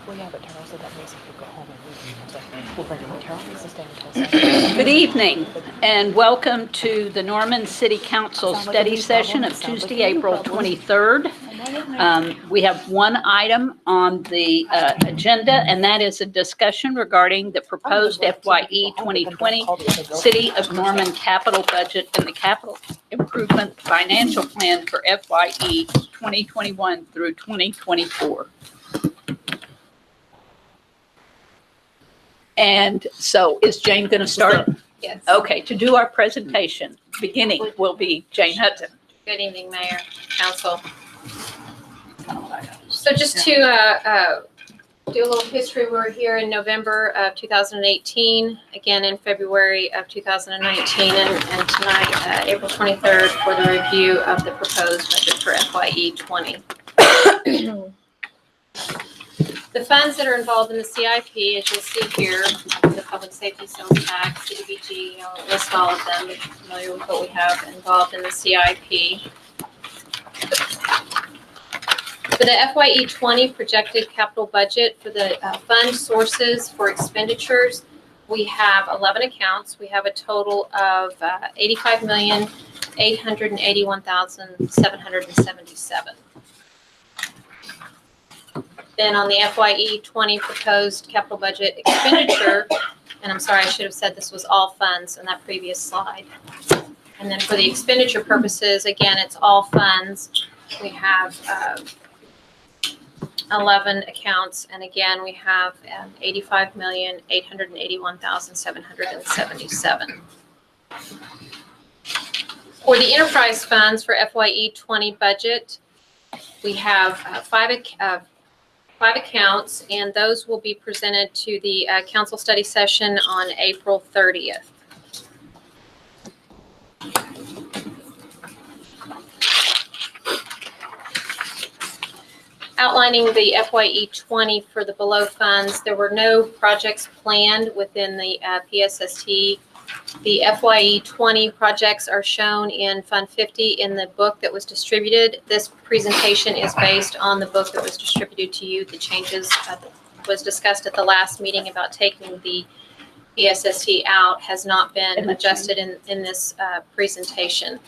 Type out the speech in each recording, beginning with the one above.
Well, yeah, but Carol said that Mason could go home and leave. I was like, we'll bring him. Carol needs to stay until 7. Good evening, and welcome to the Norman City Council study session of Tuesday, April 23rd. We have one item on the agenda, and that is a discussion regarding the proposed FYE 2020 City of Norman capital budget and the capital improvement financial plan for FYE 2021 through 2024. And so is Jane going to start? Yes. Okay, to do our presentation, beginning will be Jane Hudson. Good evening, Mayor, Council. So just to do a little history, we're here in November of 2018, again in February of 2019, and tonight, April 23rd, for the review of the proposed budget for FYE 20. The funds that are involved in the CIP, as you'll see here, the public safety sales tax, CDBG, I'll list all of them. You're familiar with what we have involved in the CIP. For the FYE 20 projected capital budget for the fund sources for expenditures, we have 11 accounts. We have a total of $85,881,777. Then on the FYE 20 proposed capital budget expenditure, and I'm sorry, I should have said this was all funds in that previous slide. And then for the expenditure purposes, again, it's all funds. We have 11 accounts, and again, we have $85,881,777. For the enterprise funds for FYE 20 budget, we have five accounts, and those will be presented to the council study session on April 30th. Outlining the FYE 20 for the below funds, there were no projects planned within the PSST. The FYE 20 projects are shown in Fund 50 in the book that was distributed. This presentation is based on the book that was distributed to you. The changes was discussed at the last meeting about taking the PSST out has not been adjusted in this presentation.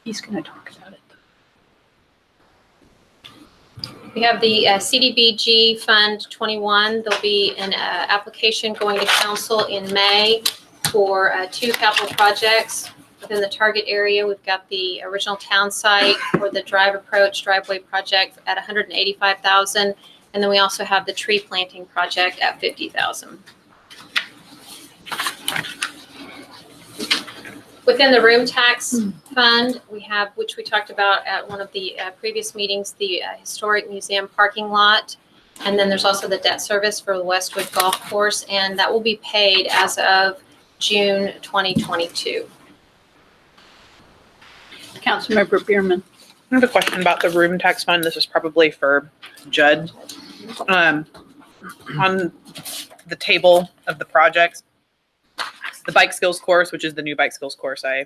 He's going to talk about it. We have the CDBG Fund 21. There'll be an application going to council in May for 2 capital projects within the target area. We've got the original town site for the drive approach driveway project at $185,000, and then we also have the tree planting project at $50,000. Within the Room Tax Fund, we have, which we talked about at one of the previous meetings, the Historic Museum parking lot. And then there's also the debt service for the Westwood Golf Course, and that will be paid as of June 2022. Councilmember Bierman. I have a question about the Room Tax Fund. This is probably for Judd. On the table of the projects, the bike skills course, which is the new bike skills course, there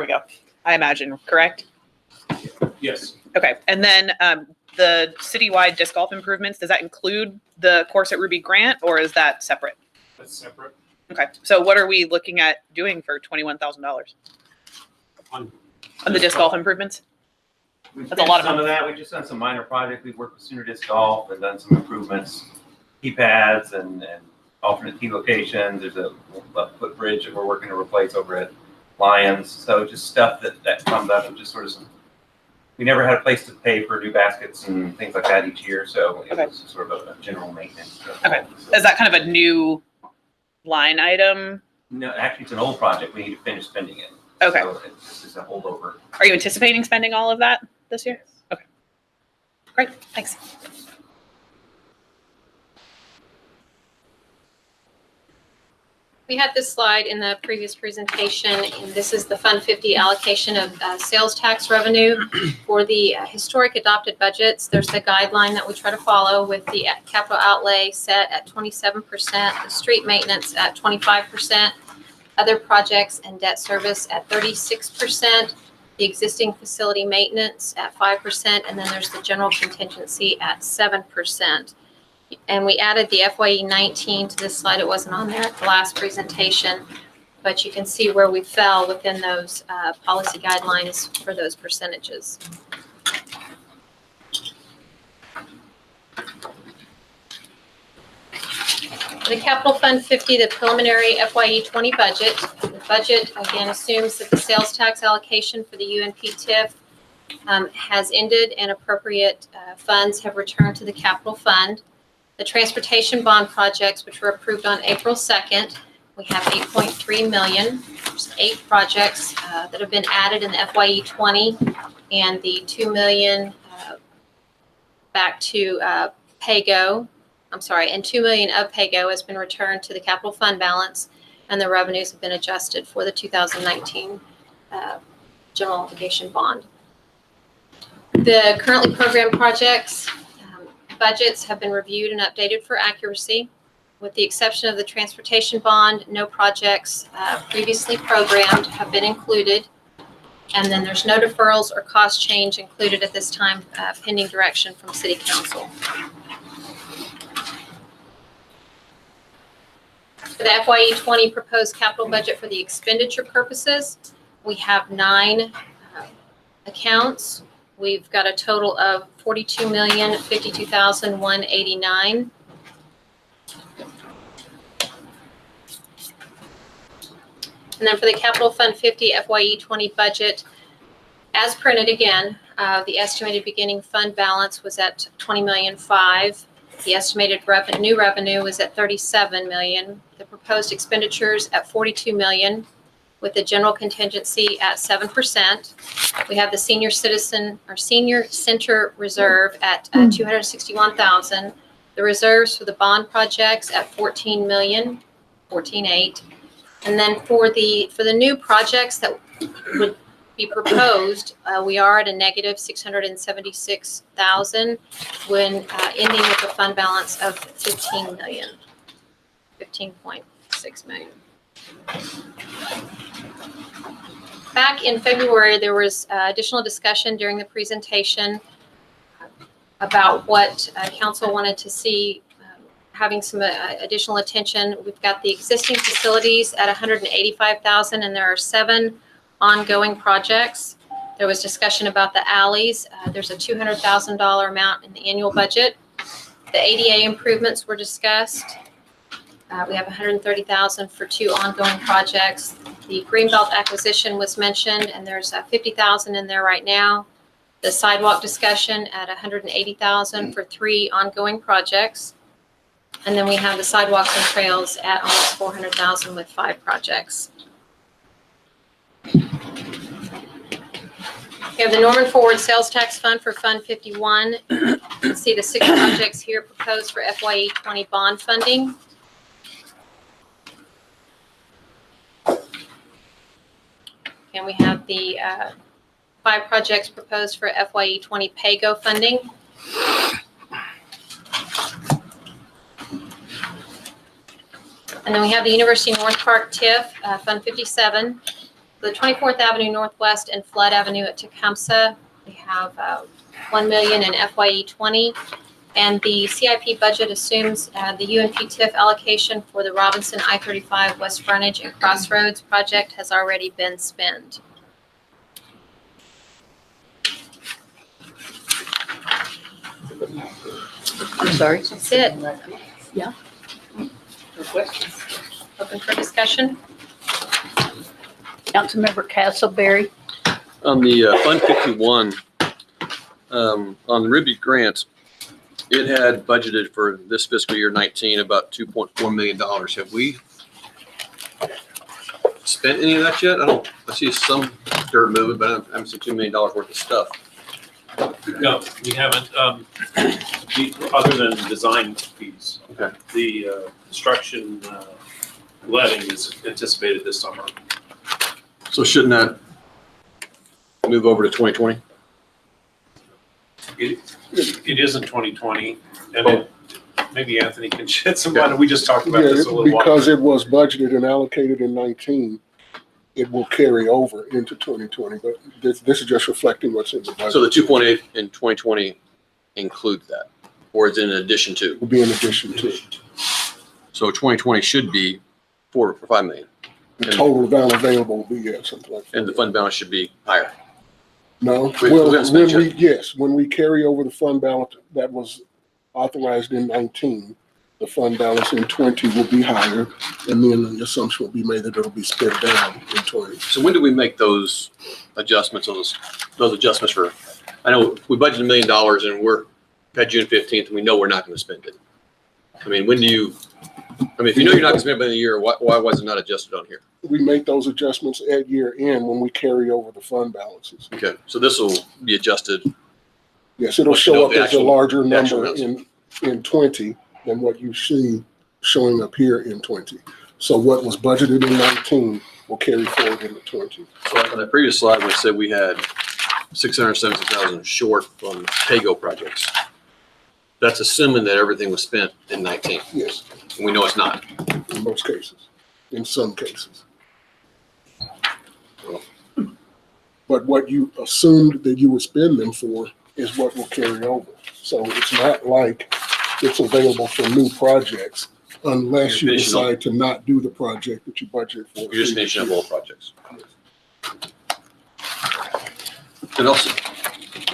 we go. I imagine, correct? Yes. Okay, and then the citywide disc golf improvements, does that include the course at Ruby Grant, or is that separate? That's separate. Okay, so what are we looking at doing for $21,000 On the disc golf improvements? We've That's a lot of some money. of that. We've just done some minor projects. We've worked with Sooner Disc Golf and done some improvements, key pads and alternate key locations. There's a footbridge that we're working to replace over at Lions. So just stuff that comes up and just sort of we never had a place to pay for new baskets and things like that each year. So it was sort of a general maintenance. Okay, is that kind of a new line item? No, actually it's an old project. We need to finish spending it. Okay. So it's just a holdover. Are you anticipating spending all of that this year? Okay. Great, thanks. We had this slide in the previous presentation, and this is the Fund 50 allocation of sales tax revenue for the historic adopted budgets. There's the guideline that we try to follow with the capital outlay set at 27%, the street maintenance at 25%, other projects and debt service at 36%, the existing facility maintenance at 5%, and then there's the general contingency at 7%. And we added the FYE 19 to this slide. It wasn't on there at the last presentation, but you can see where we fell within those policy guidelines for those percentages. The Capital Fund 50, the preliminary FYE 20 budget. The budget, again, assumes that the sales tax allocation for the UNP TIF has ended and appropriate funds have returned to the capital fund. The transportation bond projects, which were approved on April 2nd, we have 8.3 million. There's 8 projects that have been added in the FYE 20, and the 2 million back to PAYGO. I'm sorry, and 2 million of PAYGO has been returned to the capital fund balance, and the revenues have been adjusted for the 2019 general obligation bond. The currently programmed projects budgets have been reviewed and updated for accuracy. With the exception of the transportation bond, no projects previously programmed have been included, and then there's no deferrals or cost change included at this time pending direction from City Council. For the FYE 20 proposed capital budget for the expenditure purposes, we have 9 accounts. We've got a total of $42,052,189. And then for the Capital Fund 50 FYE 20 budget, as printed again, the estimated beginning fund balance was at $20,000,005. The estimated new revenue was at $37 million. The proposed expenditures at $42 million, with the general contingency at 7%. We have the senior center reserve at $261,000. The reserves for the bond projects at $14 million, $14.8. And then for the new projects that would be proposed, we are at a negative $676,000 when ending with a fund balance of $15 million, $15.6 million. Back in February, there was additional discussion during the presentation about what council wanted to see having some additional attention. We've got the existing facilities at $185,000, and there are 7 ongoing projects. There was discussion about the alleys. There's a $200,000 amount in the annual budget. The ADA improvements were discussed. We have $130,000 for 2 ongoing projects. The Greenbelt acquisition was mentioned, and there's $50,000 in there right now. The sidewalk discussion at $180,000 for 3 ongoing projects. And then we have the sidewalks and trails at almost $400,000 with 5 projects. We have the Norman Forward Sales Tax Fund for Fund 51. You can see the 6 projects here proposed for FYE 20 bond funding. And we have the 5 projects proposed for FYE 20 PAYGO funding. And then we have the University North Park TIF, Fund 57. The 24th Avenue Northwest and Flood Avenue at Tecumseh, we have $1 million in FYE 20. And the CIP budget assumes the UNP TIF allocation for the Robinson I-35 West Frontage and Crossroads project has already been spent. I'm sorry. That's it. Yeah. No questions. Open for discussion. Councilmember Castleberry. On the Fund 51, on the Ribby grants, it had budgeted for this fiscal year 19 about $2.4 million. Have we spent any of that yet? I see some dirt moving, but I haven't seen $2 million worth of stuff. No, we haven't, other than design fees. Okay. The construction letting is anticipated this summer. So shouldn't that move over to 2020? It is in 2020, and maybe Anthony can shed some light. We just talked about this a little while. Because it was budgeted and allocated in 19. it will carry over into 2020, but this is just reflecting what's in the budget. So the 2.8 in 2020 includes that, or is it in addition to? Will be in addition to. So 2020 should be 4 or 5 million. The total amount available will be, yeah, something like that. And the fund balance should be higher. No, We're well, gonna spend when we carry over the fund balance that was authorized in 19, the fund balance in 20 will be higher, and then the assumption will be made that it'll be spent down in 20. So when do we make those adjustments, those adjustments for, I know we budgeted $1 million and we're at June 15th and we know we're not going to spend it. I mean, when do you, I mean, if you know you're not going to spend it in a year, why was it not adjusted on here? We make those adjustments at year end when we carry over the fund balances. Okay, so this will be adjusted. Yes, it'll What you show know, up the as a actual- larger the actual number amounts. in 20 than what you see showing up here in 20. So what was budgeted in 19 will carry forward into 20. So on the previous slide, we said we had 670,000 short on PAYGO projects. That's assuming that everything was spent in 19, Yes, and we know it's not. in most cases, in some cases. But what you assumed that you would spend them for is what will carry over. So it's not like it's available for new projects unless you You're finishing up. decide to not do the project that you budgeted for. You're just finishing up all projects. And also,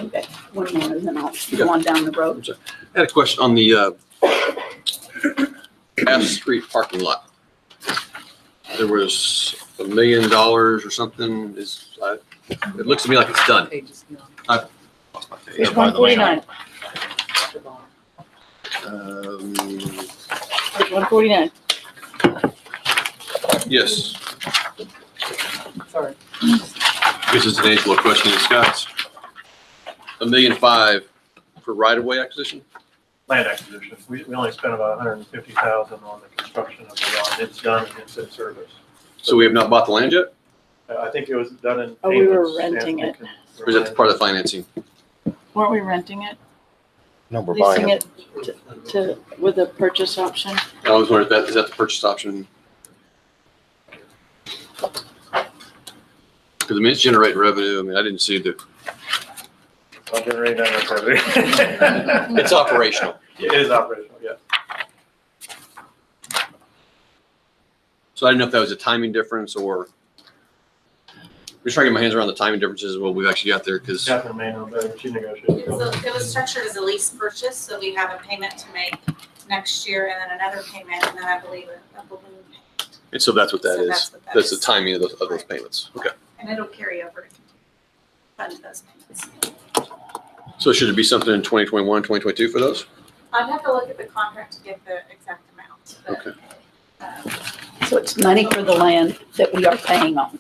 Okay, one more, and then I'll go on down the road. I had a question on the F Street parking lot. There was $1 million or something. It looks to me like it's done. I've lost my page. Page 149. Page 149. Yes, Sorry. this is an Angelo question in Scott's. $1.5 million for right-of-way acquisition? Land acquisition. We only spent about $150,000 on the construction of the line. It's done and it's in service. So we have not bought the land yet? I think it was done in. Oh, we were payments, renting and it. Or is that part of the financing? Weren't we renting it, No, we're leasing buying it. it to, with a purchase option? I was wondering if is that the purchase option? Because I mean, it's generating revenue. I mean, I didn't see the, I'll generate that activity. it's operational. It is operational, yeah. So I didn't know if that was a timing difference or I'm just trying to get my hands around the timing differences of what we've actually got there because Catherine may know better. She negotiated. It was structured as a lease purchase, so we have a payment to make next year and then another payment, and then I believe a balloon payment. and so that's what that So is. that's what that That's the is. timing of those payments. Okay. And it'll carry over to fund those payments. So should it be something in 2021, 2022 for those? I'd have to look at the contract to get the exact amount, but. Okay. So it's money for the land that we are paying on.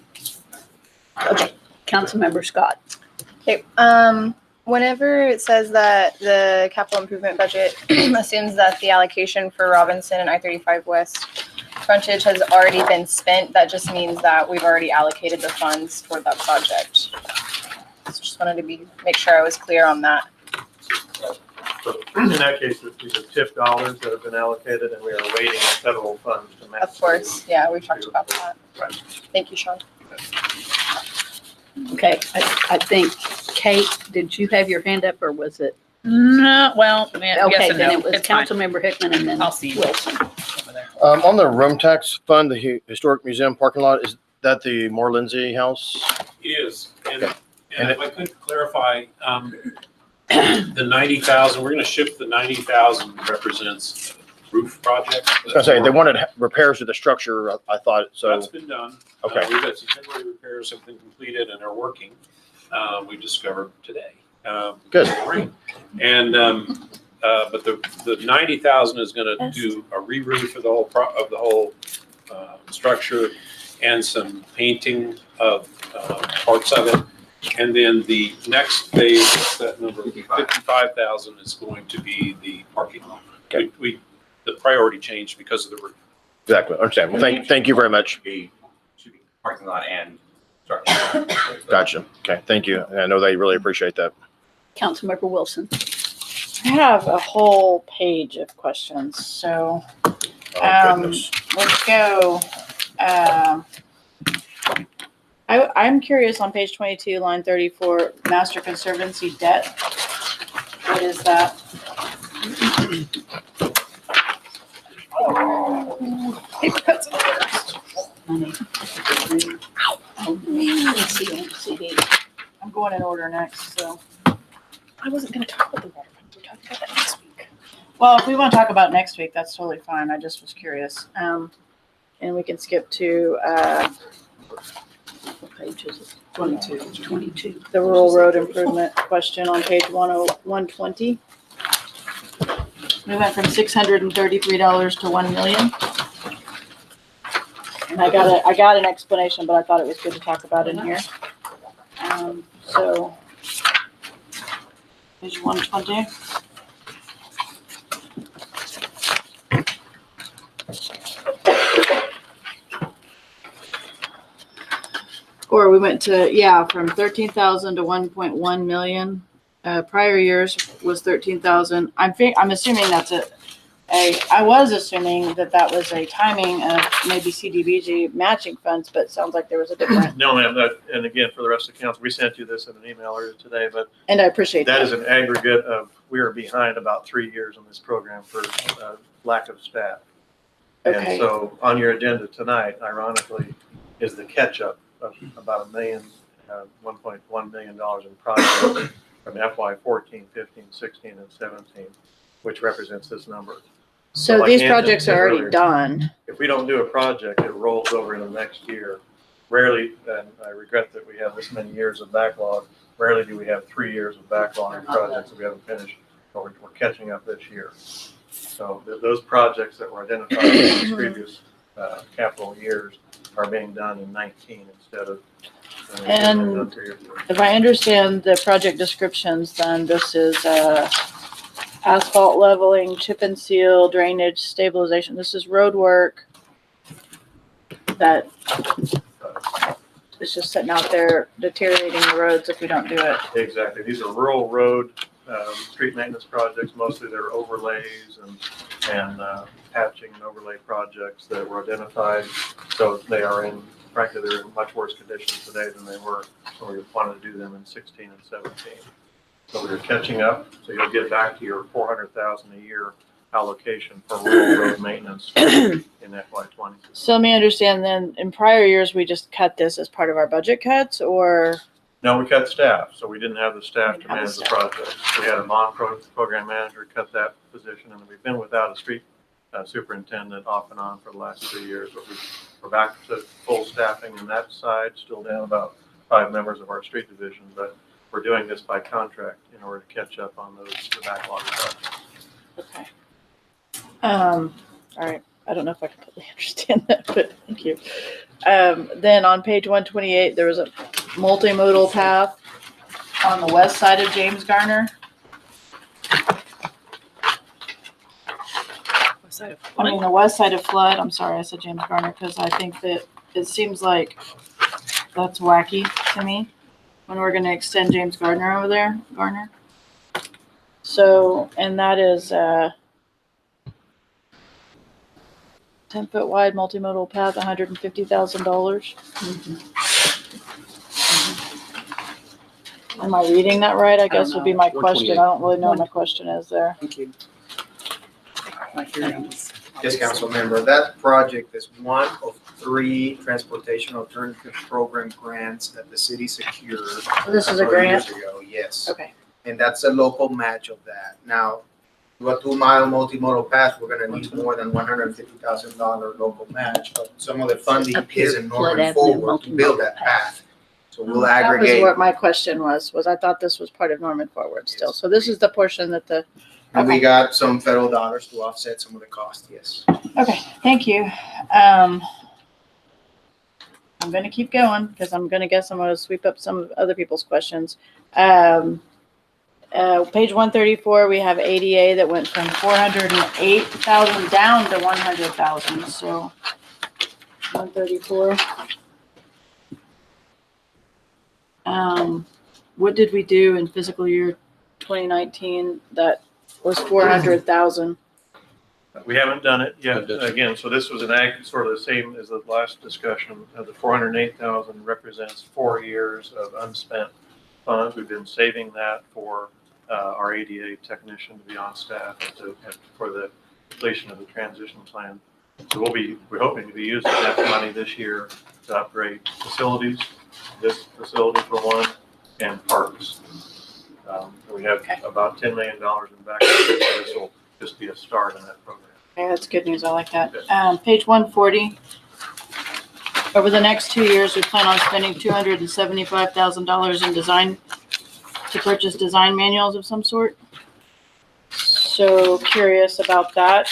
Okay, Councilmember Scott. Okay, whenever it says that the capital improvement budget assumes that the allocation for Robinson and I-35 West frontage has already been spent, that just means that we've already allocated the funds for that project. So just wanted to make sure I was clear on that. So in that case, these are TIF dollars that have been allocated and we are awaiting the federal funds to match. Of course, yeah, we've talked about that. Right. Thank you, Sean. Okay, I think, Kate, did you have your hand up or was it? No, well, yeah, Okay, yes and then no. it was It's fine. Councilmember Hickman and then I'll see you. Wilson. Over there. On the Rum Tax Fund, the Historic Museum parking lot, is that the Moore Lindsay house? It is, and, Okay. and if I could clarify, the 90,000, we're gonna shift the 90,000 represents roof project. I was gonna say, they wanted repairs to the structure, I thought, so, That's been done. Okay. We've got some temporary repairs have been completed and are working. We discovered today. Good. Rain. And, but the 90,000 is gonna do a re-roof of the whole structure and some painting of parts of it. And then the next phase, that number, 55,000 is going to be the parking lot. Okay. The priority changed because of the roof. exactly, understand. Well, thank you very much. Parking lot and structure. Gotcha. Okay, thank you. I know they really appreciate that. Councilmember Wilson. I have a whole page of questions, so Oh, goodness. let's go. I'm curious on page 22, line 34, Master Conservancy debt. What is that? Money. CD. I'm going in order next, so. I wasn't gonna talk about the water fund. We're talking about that next week. Well, if we want to talk about next week, that's totally fine. I just was curious. And we can skip to, What page is it? 22. 22. the rural road improvement question on page 120. We went from $633 to 1 million. And I got an explanation, but I thought it was good to talk about in here. So, page 120. Or we went to, from 13,000 to 1.1 million. Prior years was 13,000. I'm assuming that's I was assuming that was a timing of maybe CDBG matching funds, but it sounds like there was a different. No, ma'am, and again, for the rest of the council, we sent you this in an email earlier today, but And I appreciate that that. is an aggregate of, we are behind about 3 years on this program for lack of staff. And Okay. so on your agenda tonight, ironically, is the catch-up of about $1.1 million in projects from FY 14, 15, 16, and 17, which represents this number. So like these Anthony projects said are already earlier, done. If we don't do a project, it rolls over into next year. Rarely, and I regret that we have this many years of backlog, rarely do we have 3 years of backlog in projects that we haven't finished, but we're catching up this year. So those projects that were identified in the previous capital years are being done in 19 instead of. And if I understand the project descriptions, then this is asphalt leveling, chip and seal, drainage, stabilization. This is road work that is just sitting out there deteriorating the roads if we don't do it. Exactly. These are rural road, street maintenance projects. Mostly they're overlays and patching and overlay projects that were identified. So they are frankly, they're in much worse condition today than they were when we wanted to do them in 16 and 17. So we're catching up. So you'll get back to your $400,000 a year allocation for rural road maintenance in FY20. So let me understand then, in prior years, we just cut this as part of our budget cuts, or? No, we cut staff, so we didn't have the staff to manage the project. We had a program manager, cut that position, and we've been without a street superintendent off and on for the last 3 years. But we're back to full staffing in that side, still down about 5 members of our street division, but we're doing this by contract in order to catch up on the backlog projects. Okay. All right. I don't know if I completely understand that, but thank you. Then on page 128, there was a multimodal path on the west side of James Garner. I mean, the west side of Flood. I'm sorry, I said James Garner because I think that it seems like that's wacky to me when we're going to extend James Garner over there, Garner. So, and that is 10-foot wide multimodal path, $150,000. Am I reading that right? I guess would be my question. I don't really know what my question is there. Thank you. Yes, council member, that project is one of 3 transportation alternative program grants that the city secured. This is a couple of grant? years ago, yes. Okay. And that's a local match of that. Now, to a 2-mile multimodal path, we're gonna need more than $150,000 local match, but some of the funding Up here, is in Flood Norman Avenue Forward to build multimodal that path. path. So we'll That was aggregate, what my question was I thought this was part of Norman Forward still. So this is the portion that and we okay. got some federal dollars to offset some of the cost, yes. Okay, thank you. I'm gonna keep going because I'm gonna guess I'm gonna sweep up some of other people's questions. Page 134, we have ADA that went from 408,000 down to 100,000. So 134. What did we do in fiscal year 2019 that was 400,000? We haven't done it yet. Again, so this was sort of the same as the last discussion. The 408,000 represents 4 years of unspent funds. We've been saving that for our ADA technician to be on staff for the completion of the transition plan. So we're hoping to be using that money this year to upgrade facilities, this facility for one, and parks. We have about $10 million in backup, so this will just be a start in that program. Okay, that's good news. I like that. Page 140. Over the next 2 years, we plan on spending $275,000 in design to purchase design manuals of some sort. So curious about that.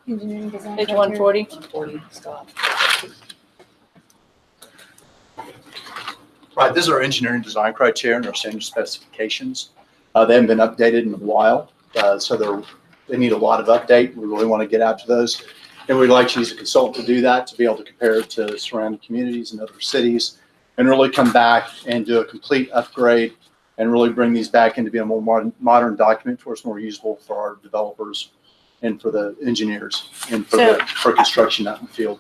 Page 140. Right, this is our engineering design criteria and our standard specifications. They haven't been updated in a while, so they need a lot of update. We really want to get out to those. And we'd like to use a consultant to do that, to be able to compare it to surrounding communities and other cities, and really come back and do a complete upgrade and really bring these back into being a more modern document for us, more usable for our developers and for the engineers and for construction out in the field.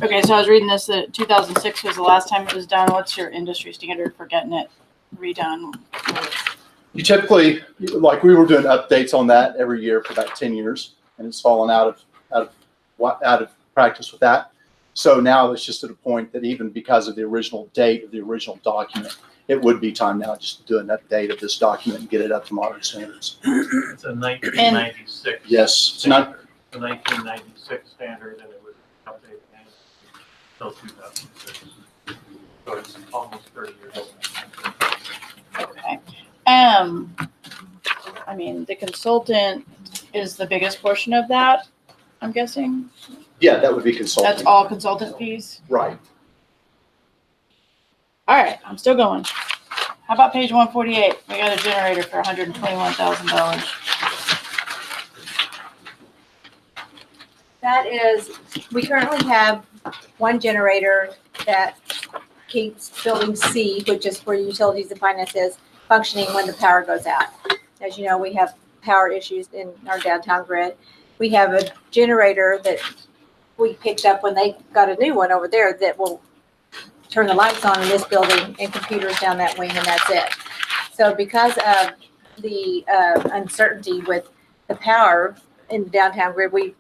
Okay, so I was reading this, that 2006 was the last time it was done. What's your industry standard for getting it redone? You typically, like we were doing updates on that every year for about 10 years, and it's fallen out of practice with that. So now it's just at a point that even because of the original date of the original document, it would be time now just to do an update of this document and get it up to modern standards. It's a 1996. Yes, it's not the 1996 standard, and it was updated until 2006. So it's almost 30 years old. Okay. I mean, the consultant is the biggest portion of that, I'm guessing? Yeah, that would be consulting. That's all consultant fees? Right. All right, I'm still going. How about page 148? We got a generator for $121,000. That is, we currently have one generator that keeps building C, which is where utilities and finance is, functioning when the power goes out. As you know, we have power issues in our downtown grid. We have a generator that we picked up when they got a new one over there that will turn the lights on in this building and computers down that wing, and that's it. So because of the uncertainty with the power in the downtown grid, we've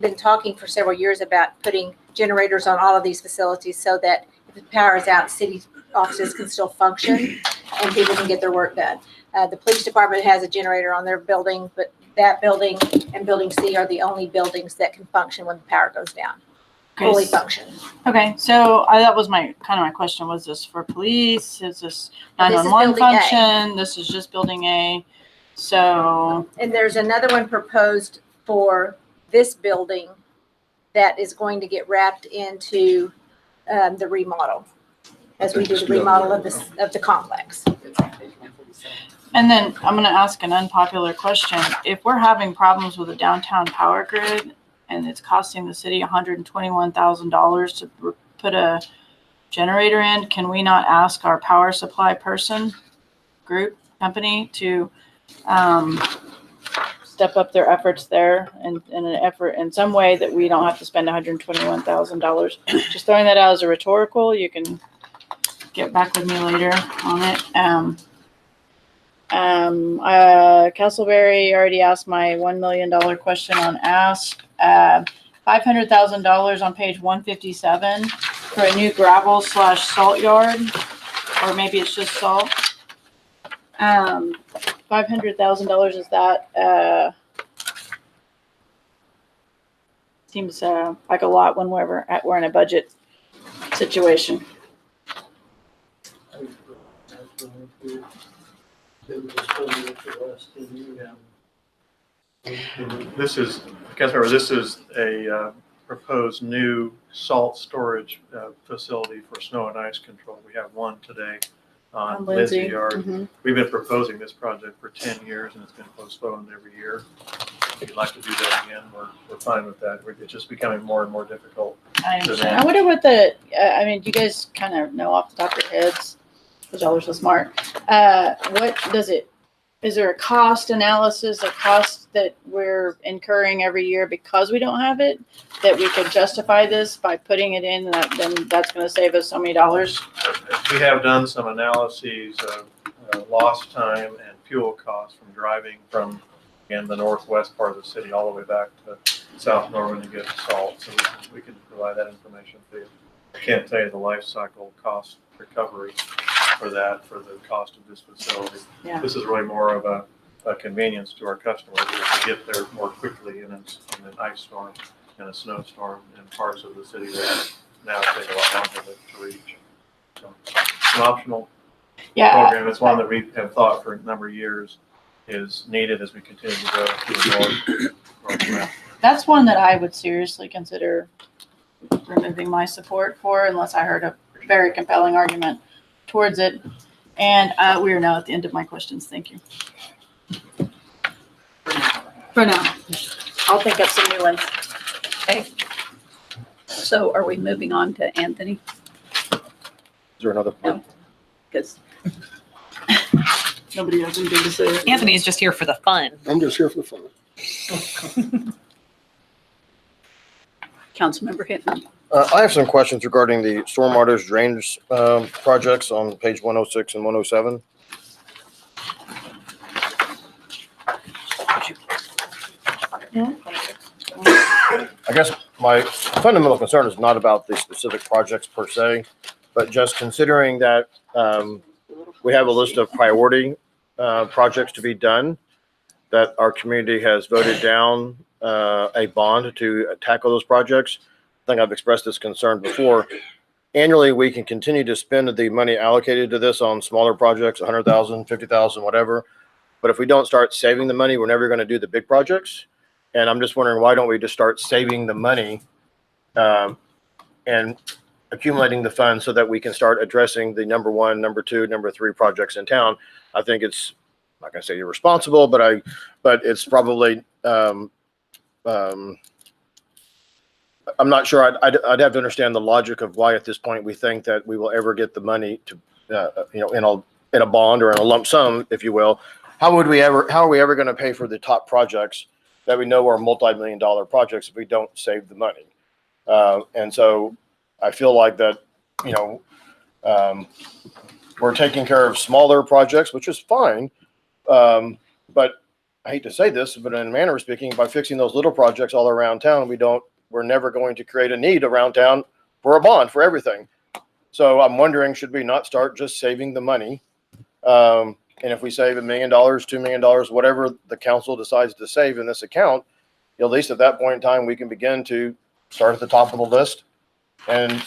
been talking for several years about putting generators on all of these facilities so that if the power is out, city offices can still function and people can get their work done. The police department has a generator on their building, but that building and building C are the only buildings that can function when the power goes down. Fully function. Okay, so that was my question. Was this for police? Is this 911 building A. function? This is just building A. So, And there's another one proposed for this building that is going to get wrapped into the remodel as we do the remodel of the complex. and then I'm going to ask an unpopular question. If we're having problems with the downtown power grid and it's costing the city $121,000 to put a generator in, can we not ask our power supply person, company to step up their efforts there and in an effort in some way that we don't have to spend $121,000? Just throwing that out as a rhetorical. You can get back with me later on it. Castleberry already asked my $1 million question on Ask. $500,000 on page 157 for a new gravel / salt yard, or maybe it's just salt. $500,000 is that, seems like a lot when we're in a budget situation. This is a proposed new salt storage facility for snow and ice control. We have one today on Lindsay Yard. Mm-hmm. We've been proposing this project for 10 years and it's been postponed every year. If you'd like to do that again, we're fine with that. It's just becoming more and more difficult. I understand. I wonder what do you guys kind of know off the top of your heads, because y'all are so smart. What does it is there a cost analysis, a cost that we're incurring every year because we don't have it, that we could justify this by putting it in, and then that's gonna save us so many dollars? We have done some analyses of lost time and fuel costs from driving from, again, the northwest part of the city all the way back to South Norman to get salt. So we can provide that information to you. I can't tell you the life cycle cost recovery for that, for the cost of this facility. Yeah. This is really more of a convenience to our customers. We have to get there more quickly in an ice storm and a snowstorm in parts of the city that now take a lot longer to reach. So it's an optional program. It's one that we have thought for a number of years is needed as we continue to go to the northwest. That's one that I would seriously consider removing my support for unless I heard a very compelling argument towards it. And we are now at the end of my questions. Thank you. For now. I'll think up some new ones. Okay. So are we moving on to Anthony? Is there another? No. Because nobody has anything to say. Anthony is just here for the fun. I'm just here for the fun. Councilmember Hinton. I have some questions regarding the stormwater drainage projects on page 106 and 107. I guess my fundamental concern is not about the specific projects per se, but just considering that we have a list of priority projects to be done, that our community has voted down a bond to tackle those projects. I think I've expressed this concern before. Annually, we can continue to spend the money allocated to this on smaller projects, 100,000, 50,000, whatever. But if we don't start saving the money, we're never going to do the big projects. And I'm just wondering, why don't we just start saving the money and accumulating the funds so that we can start addressing the number 1, number 2, number 3 projects in town? I think it's, I'm not going to say irresponsible, but it's probably, I'm not sure. I'd have to understand the logic of why at this point we think that we will ever get the money to, in a bond or in a lump sum, if you will. How are we ever going to pay for the top projects that we know are multi-million-dollar projects if we don't save the money? And so I feel like that, we're taking care of smaller projects, which is fine. But I hate to say this, but in a manner of speaking, by fixing those little projects all around town, we're never going to create a need around town for a bond for everything. So I'm wondering, should we not start just saving the money? And if we save $1 million, $2 million, whatever the council decides to save in this account, at least at that point in time, we can begin to start at the top of the list and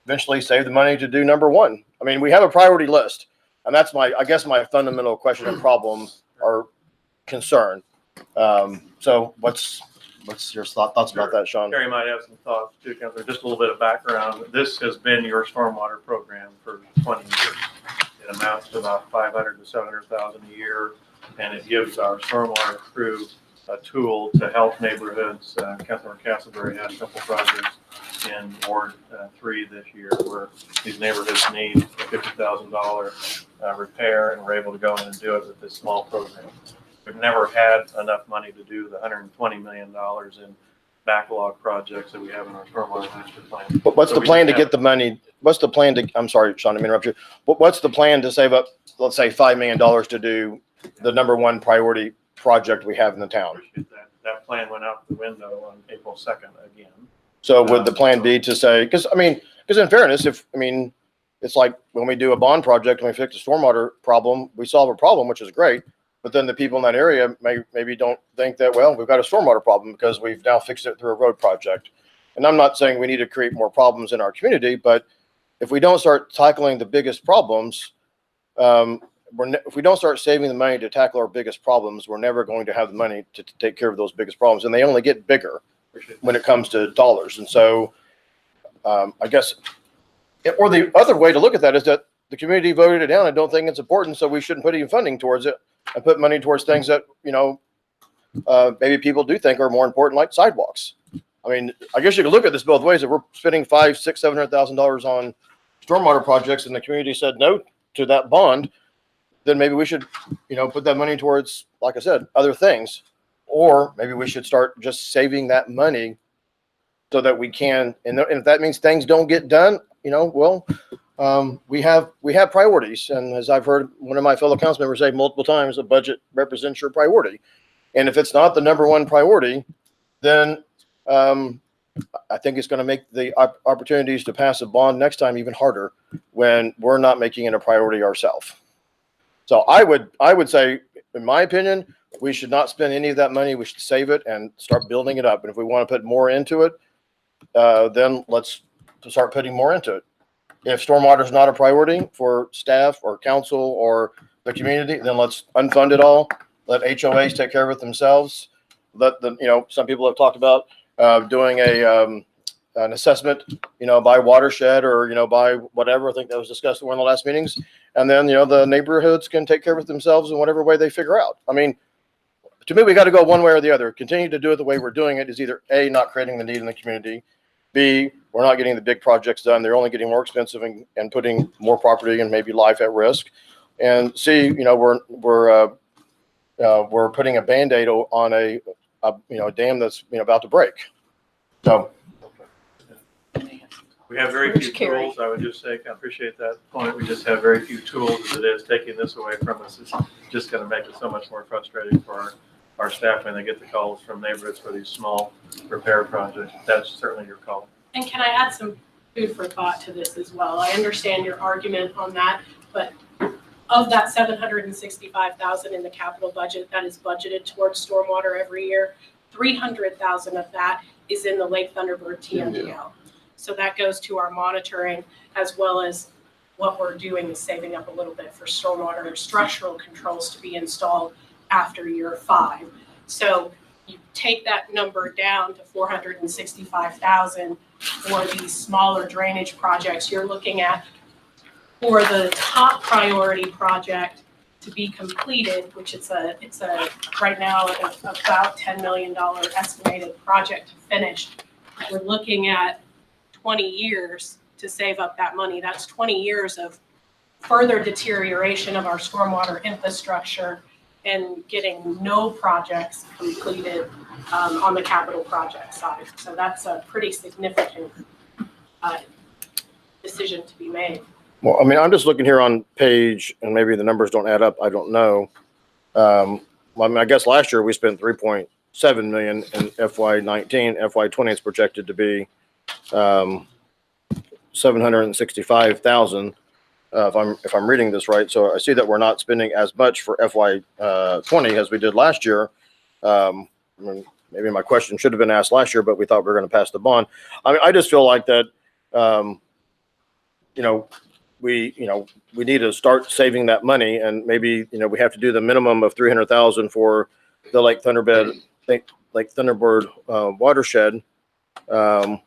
eventually save the money to do number 1. I mean, we have a priority list, and that's I guess my fundamental question and problem or concern. So what's your thoughts about that, Sean? Terry might have some thoughts too, Counselor. Just a little bit of background. This has been your stormwater program for 20 years. It amounts to about 500 to 700,000 a year, and it gives our stormwater crew a tool to help neighborhoods. Councilor Castleberry had a couple projects in Ward 3 this year where these neighborhoods need a $50,000 repair, and we're able to go in and do it with this small program. We've never had enough money to do the $120 million in backlog projects that we have in our stormwater master plan. But what's the plan to get the money? What's the plan to, I'm sorry, Sean, to interrupt you. What's the plan to save up, let's say, $5 million to do the number 1 priority project we have in the town? That plan went out the window on April 2nd again. So would the plan be to say, because in fairness, it's like when we do a bond project and we fix a stormwater problem, we solve a problem, which is great. But then the people in that area maybe don't think that, well, we've got a stormwater problem because we've now fixed it through a road project. And I'm not saying we need to create more problems in our community, but if we don't start tackling the biggest problems, if we don't start saving the money to tackle our biggest problems, we're never going to have the money to take care of those biggest problems. And they only get bigger when it comes to dollars. And so I guess, or the other way to look at that is that the community voted it down and don't think it's important, so we shouldn't put any funding towards it and put money towards things that, maybe people do think are more important, like sidewalks. I mean, I guess you could look at this both ways. If we're spending $500,000, $600,000, $700,000 on stormwater projects and the community said no to that bond, then maybe we should, put that money towards, like I said, other things. Or maybe we should start just saving that money so that we can, and if that means things don't get done, we have priorities. And as I've heard one of my fellow council members say multiple times, a budget represents your priority. And if it's not the number one priority, then I think it's going to make the opportunities to pass a bond next time even harder when we're not making it a priority ourselves. So I would say, in my opinion, we should not spend any of that money. We should save it and start building it up. And if we want to put more into it, then let's start putting more into it. If stormwater is not a priority for staff or council or the community, then let's unfund it all. Let HOAs take care of it themselves. Let them, some people have talked about doing an assessment, by watershed or, by whatever. I think that was discussed in one of the last meetings. And then, the neighborhoods can take care of it themselves in whatever way they figure out. I mean, to me, we got to go one way or the other. Continue to do it the way we're doing it is either A, not creating the need in the community. B, we're not getting the big projects done. They're only getting more expensive and putting more property and maybe life at risk. And C, we're putting a Band-Aid on a dam that's about to break. So We have very few tools. I would just say, I appreciate that point. We just have very few tools as it is. Taking this away from us is just going to make it so much more frustrating for our staff when they get the calls from neighborhoods for these small repair projects. That's certainly your call. And can I add some food for thought to this as well? I understand your argument on that, but of that $765,000 in the capital budget that is budgeted towards stormwater every year, $300,000 of that is in the Lake Thunderbird TMDL. So that goes to our monitoring, as well as what we're doing is saving up a little bit for stormwater structural controls to be installed after year 5. So you take that number down to $465,000 for these smaller drainage projects. You're looking at, for the top priority project to be completed, which it's a right now about $10 million estimated project to finish. We're looking at 20 years to save up that money. That's 20 years of further deterioration of our stormwater infrastructure and getting no projects completed on the capital project side. So that's a pretty significant decision to be made. Well, I mean, I'm just looking here on page, and maybe the numbers don't add up. I don't know. I mean, I guess last year we spent 3.7 million in FY19. FY20 is projected to be 765,000. If I'm reading this right. So I see that we're not spending as much for FY20 as we did last year. I mean, maybe my question should have been asked last year, but we thought we were going to pass the bond. I mean, I just feel like that, we need to start saving that money, and maybe, we have to do the minimum of 300,000 for the Lake Thunderbird watershed. But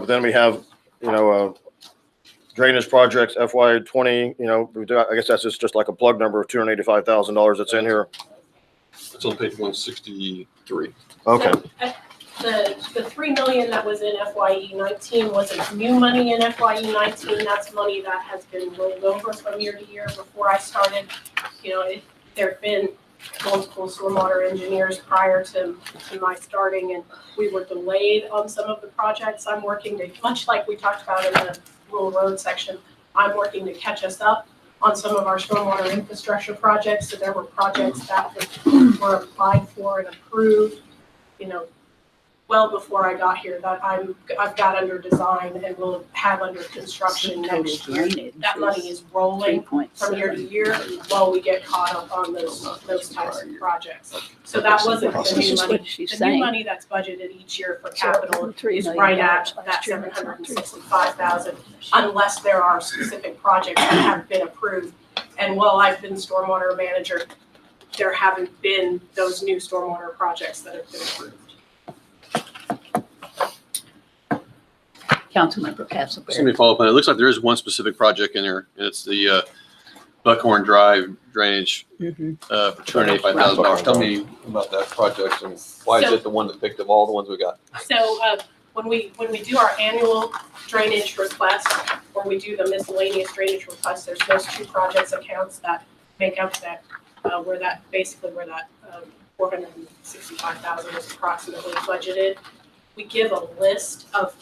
then we have, drainage projects, FY20, I guess that's just like a plug number of $285,000 that's in here. It's on page 163. Okay. So, the $3 million that was in FYE19 wasn't new money in FYE19. That's money that has been rolled over from year to year. Before I started, there have been multiple stormwater engineers prior to my starting, and we were delayed on some of the projects. I'm working to, much like we talked about in the rural road section, I'm working to catch us up on some of our stormwater infrastructure projects. So there were projects that were applied for and approved, well before I got here, that I've got under design and will have under construction next year. That money is rolling from year to year while we get caught up on those types of projects. So that wasn't the new money. The new money that's budgeted each year for capital is right at that $765,000, unless there are specific projects that have been approved. And while I've been stormwater manager, there haven't been those new stormwater projects that have been approved. Councilmember Castleberry. Let me follow up on it. It looks like there is one specific project in there, and it's the Buckhorn Drive drainage for $285,000. Tell me about that project and why is it the one that picked of all the ones we got? So when we do our annual drainage request, or we do the miscellaneous drainage request, there's those two projects accounts that make up that, where that 465,000 is approximately budgeted. We give a list of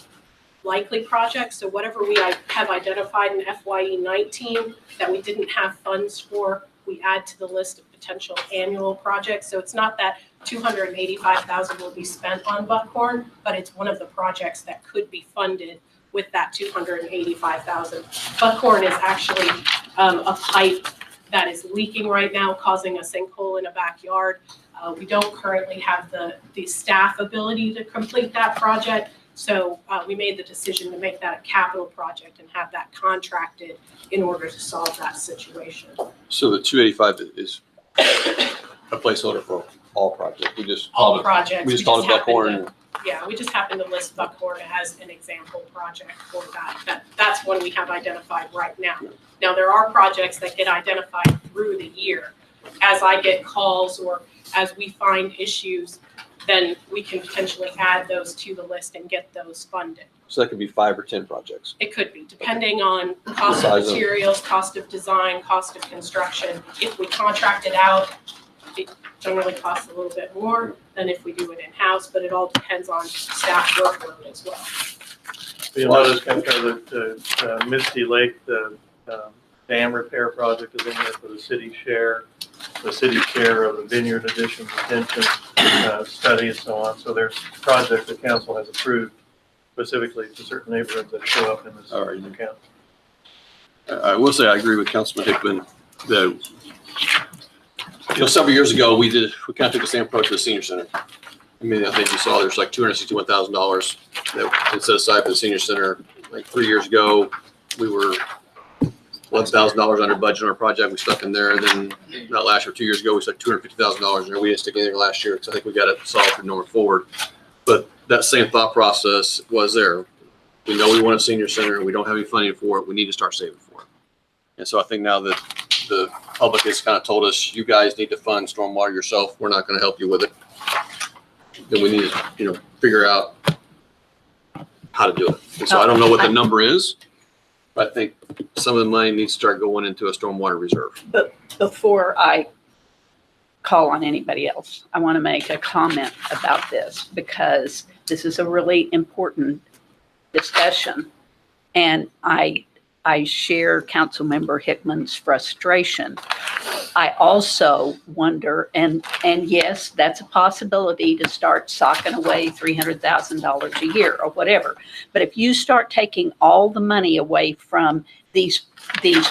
likely projects, so whatever we have identified in FYE 19 that we didn't have funds for, we add to the list of potential annual projects. So it's not that 285,000 will be spent on Buckhorn, but it's one of the projects that could be funded with that 285,000. Buckhorn is actually a pipe that is leaking right now, causing a sinkhole in a backyard. We don't currently have the staff ability to complete that project. So we made the decision to make that a capital project and have that contracted in order to solve that situation. So the 285 is a placeholder for all projects. We just All called it, projects. we just called it Buckhorn. Yeah, we just happened to list Buckhorn as an example project for that. That's one we have identified right now. Now, there are projects that get identified through the year. As I get calls or as we find issues, then we can potentially add those to the list and get those funded. So that could be 5 or 10 projects. It could be, depending on cost of Size of- materials, cost of design, cost of construction. If we contract it out, it generally costs a little bit more than if we do it in-house, but it all depends on staff workload as well. You'll notice kind of the Misty Lake, the dam repair project is in there for the city share, the city share of the vineyard addition detention study and so on. So there's projects the council has approved specifically to certain neighborhoods that show up in this account. I will say I agree with Councilman Hickman that, several years ago, we kind of took the same approach to the senior center. I mean, I think you saw there's like $261,000 that is set aside for the senior center. Like 3 years ago, we were $11,000 under budget on our project. We stuck in there. Then not last year, 2 years ago, we stuck $250,000 in there. We didn't stick anything last year because I think we got it solved from going forward. But that same thought process was there. We know we want a senior center and we don't have any funding for it. We need to start saving for it. And so I think now that the public has kind of told us, you guys need to fund stormwater yourself. We're not going to help you with it. Then we need to, figure out how to do it. And so I don't know what the number is, but I think some of the money needs to start going into a stormwater reserve. But before I call on anybody else, I want to make a comment about this because this is a really important discussion. And I share Councilmember Hickman's frustration. I also wonder, and yes, that's a possibility to start socking away $300,000 a year or whatever. But if you start taking all the money away from these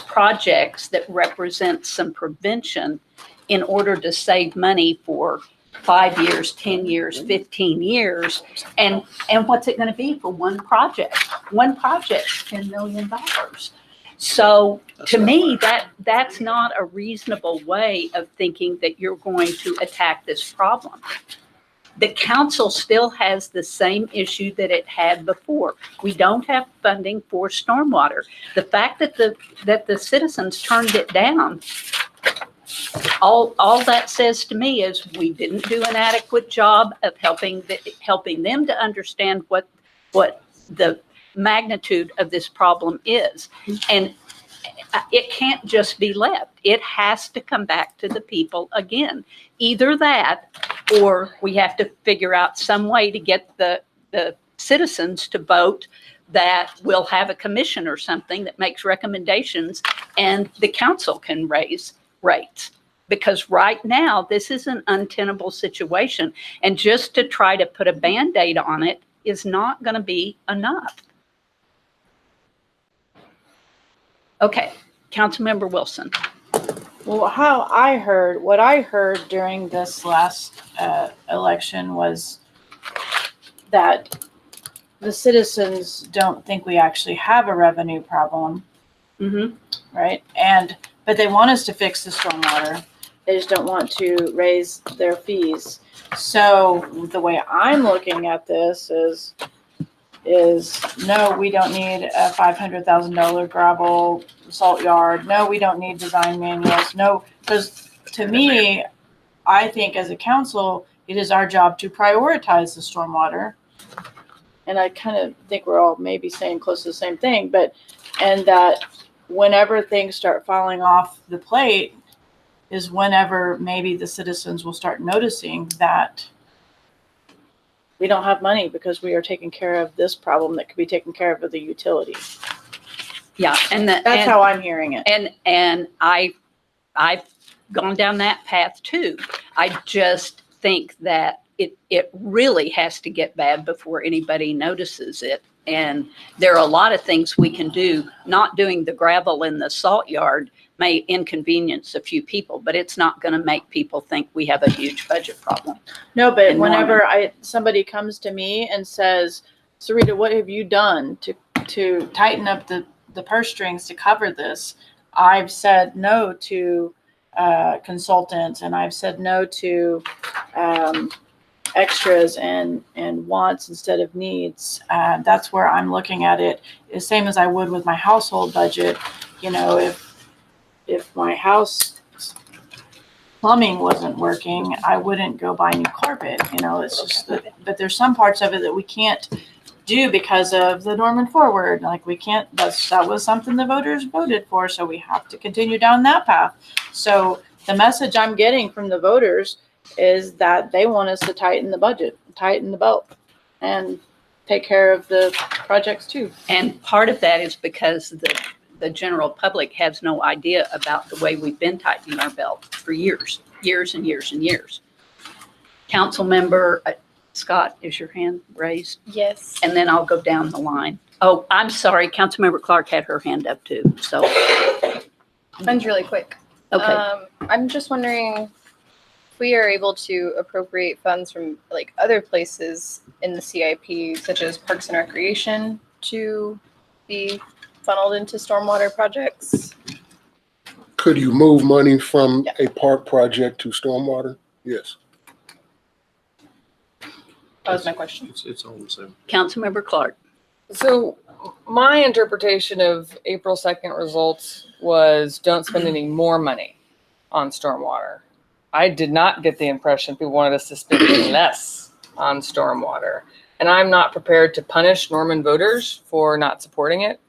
projects that represent some prevention in order to save money for 5 years, 10 years, 15 years, and what's it going to be for one project? One project's $10 million. So to me, that's not a reasonable way of thinking that you're going to attack this problem. The council still has the same issue that it had before. We don't have funding for stormwater. The fact that the citizens turned it down, all that says to me is we didn't do an adequate job of helping them to understand what the magnitude of this problem is. And it can't just be left. It has to come back to the people again. Either that, or we have to figure out some way to get the citizens to vote that we'll have a commission or something that makes recommendations and the council can raise rates. Because right now, this is an untenable situation. And just to try to put a Band-Aid on it is not going to be enough. Okay, Councilmember Wilson. Well, what I heard during this last election was that the citizens don't think we actually have a revenue problem. Mm-hmm. Right? But they want us to fix the stormwater. They just don't want to raise their fees. So the way I'm looking at this is no, we don't need a $500,000 gravel salt yard. No, we don't need design manuals. No, because to me, I think as a council, it is our job to prioritize the stormwater and I kind of think we're all maybe saying close to the same thing, but, and that whenever things start falling off the plate is whenever maybe the citizens will start noticing that we don't have money because we are taking care of this problem that could be taken care of with the utility. Yeah, That's how I'm hearing it. And I've gone down that path too. I just think that it really has to get bad before anybody notices it. And there are a lot of things we can do. Not doing the gravel in the salt yard may inconvenience a few people, but it's not going to make people think we have a huge budget problem. No, but And whenever somebody comes to me and says, Sarita, what have you done to tighten up the purse strings to cover this? I've said no to consultants, and I've said no to extras and wants instead of needs. That's where I'm looking at it, the same as I would with my household budget. You know, if my house plumbing wasn't working, I wouldn't go buy new carpet. You know, it's just that, but there's some parts of it that we can't do because of the Norman Forward. Like we can't, that was something the voters voted for, so we have to continue down that path. So the message I'm getting from the voters is that they want us to tighten the budget, tighten the belt, and take care of the projects too. And part of that is because the general public has no idea about the way we've been tightening our belt for years and years and years. Council member Scott, is your hand raised? Yes. And then I'll go down the line. Oh, I'm sorry. Councilmember Clark had her hand up too. So Mine's really quick. Okay. I'm just wondering if we are able to appropriate funds from like other places in the CIP, such as Parks and Recreation, to be funneled into stormwater projects. Could you move money from a park project to stormwater? Yes. That was my question. It's all the same. Councilmember Clark. So my interpretation of April 2nd results was don't spend any more money on stormwater. I did not get the impression people wanted us to spend any less on stormwater. And I'm not prepared to punish Norman voters for not supporting it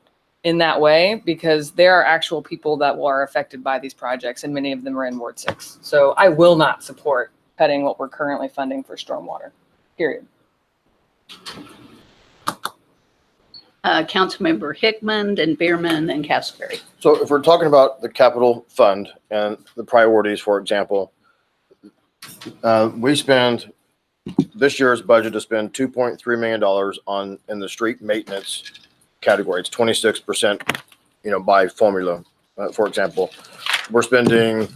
in that way, because there are actual people that are affected by these projects, and many of them are in Ward 6. So I will not support cutting what we're currently funding for stormwater, period. Councilmember Hickman and Bierman and Castleberry. So if we're talking about the capital fund and the priorities, for example, we spend this year's budget to spend $2.3 million in the street maintenance category. It's 26%, by formula. For example, we're spending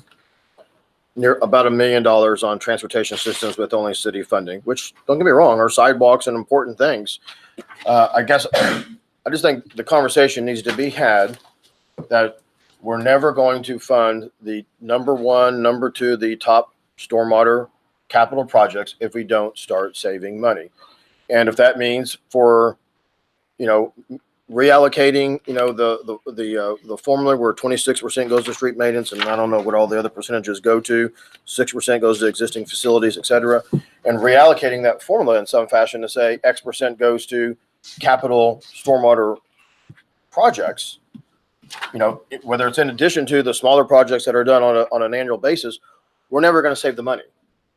near about $1 million on transportation systems with only city funding, which, don't get me wrong, are sidewalks and important things. I guess I just think the conversation needs to be had that we're never going to fund the number one, number two, the top stormwater capital projects if we don't start saving money. And if that means for, reallocating, the formula where 26% goes to street maintenance, and I don't know what all the other percentages go to, 6% goes to existing facilities, et cetera, and reallocating that formula in some fashion to say X percent goes to capital stormwater projects, whether it's in addition to the smaller projects that are done on an annual basis, we're never going to save the money.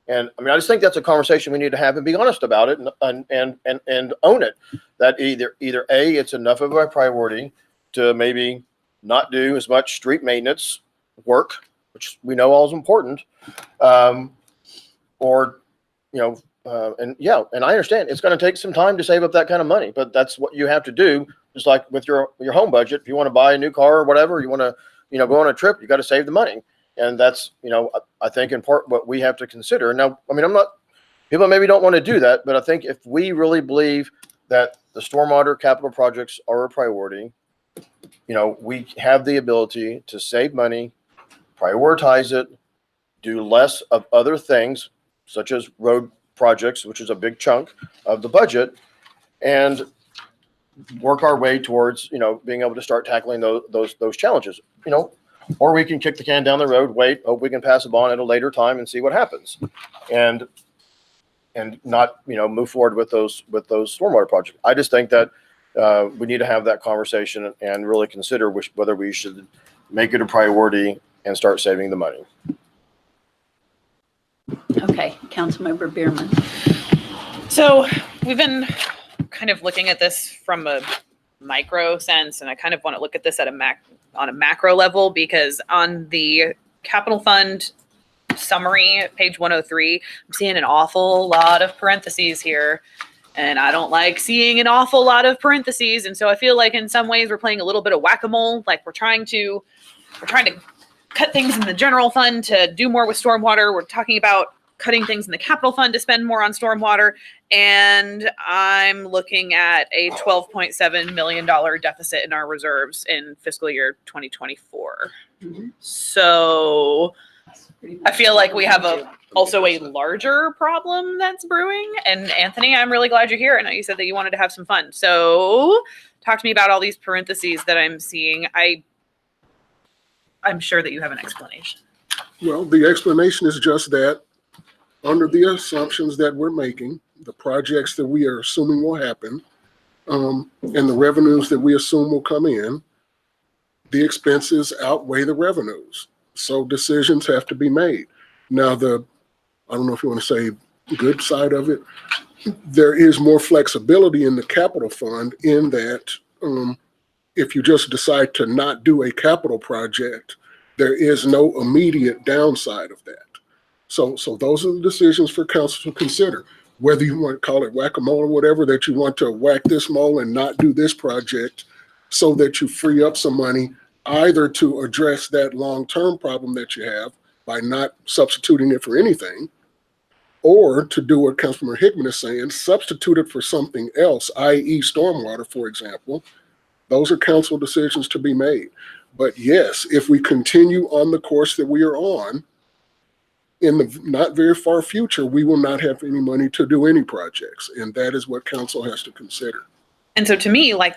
And I just think that's a conversation we need to have and be honest about it and own it. That either A, it's enough of a priority to maybe not do as much street maintenance work, which we know all is important, and I understand it's going to take some time to save up that kind of money, but that's what you have to do. Just like with your home budget, if you want to buy a new car or whatever, you want to, go on a trip, you got to save the money. And that's, I think in part what we have to consider. Now, people maybe don't want to do that, but I think if we really believe that the stormwater capital projects are a priority, we have the ability to save money, prioritize it, do less of other things, such as road projects, which is a big chunk of the budget, and work our way towards, being able to start tackling those challenges, or we can kick the can down the road, wait, hope we can pass a bond at a later time and see what happens. And and not, move forward with those stormwater projects. I just think that we need to have that conversation and really consider whether we should make it a priority and start saving the money. Okay, Councilmember Bierman. So we've been kind of looking at this from a micro sense, and I kind of want to look at this at on a macro level, because on the capital fund summary, page 103, I'm seeing an awful lot of parentheses here, and I don't like seeing an awful lot of parentheses. And so I feel like in some ways we're playing a little bit of whack-a-mole, like we're trying to cut things in the general fund to do more with stormwater. We're talking about cutting things in the capital fund to spend more on stormwater. And I'm looking at a $12.7 million deficit in our reserves in fiscal year 2024. So I feel like we have also a larger problem that's brewing. And Anthony, I'm really glad you're here. I know you said that you wanted to have some fun. So talk to me about all these parentheses that I'm seeing. I'm sure that you have an explanation. Well, the explanation is just that under the assumptions that we're making, the projects that we are assuming will happen, and the revenues that we assume will come in, the expenses outweigh the revenues. So decisions have to be made. Now, I don't know if you want to say good side of it, there is more flexibility in the capital fund in that if you just decide to not do a capital project, there is no immediate downside of that. So those are the decisions for council to consider. Whether you want to call it whack-a-mole or whatever, that you want to whack this mole and not do this project so that you free up some money either to address that long-term problem that you have by not substituting it for anything, or to do what Councilmember Hickman is saying, substitute it for something else, i.e. stormwater, for example. Those are council decisions to be made. But yes, if we continue on the course that we are on, in the not very far future, we will not have any money to do any projects. And that is what council has to consider. And so to me, like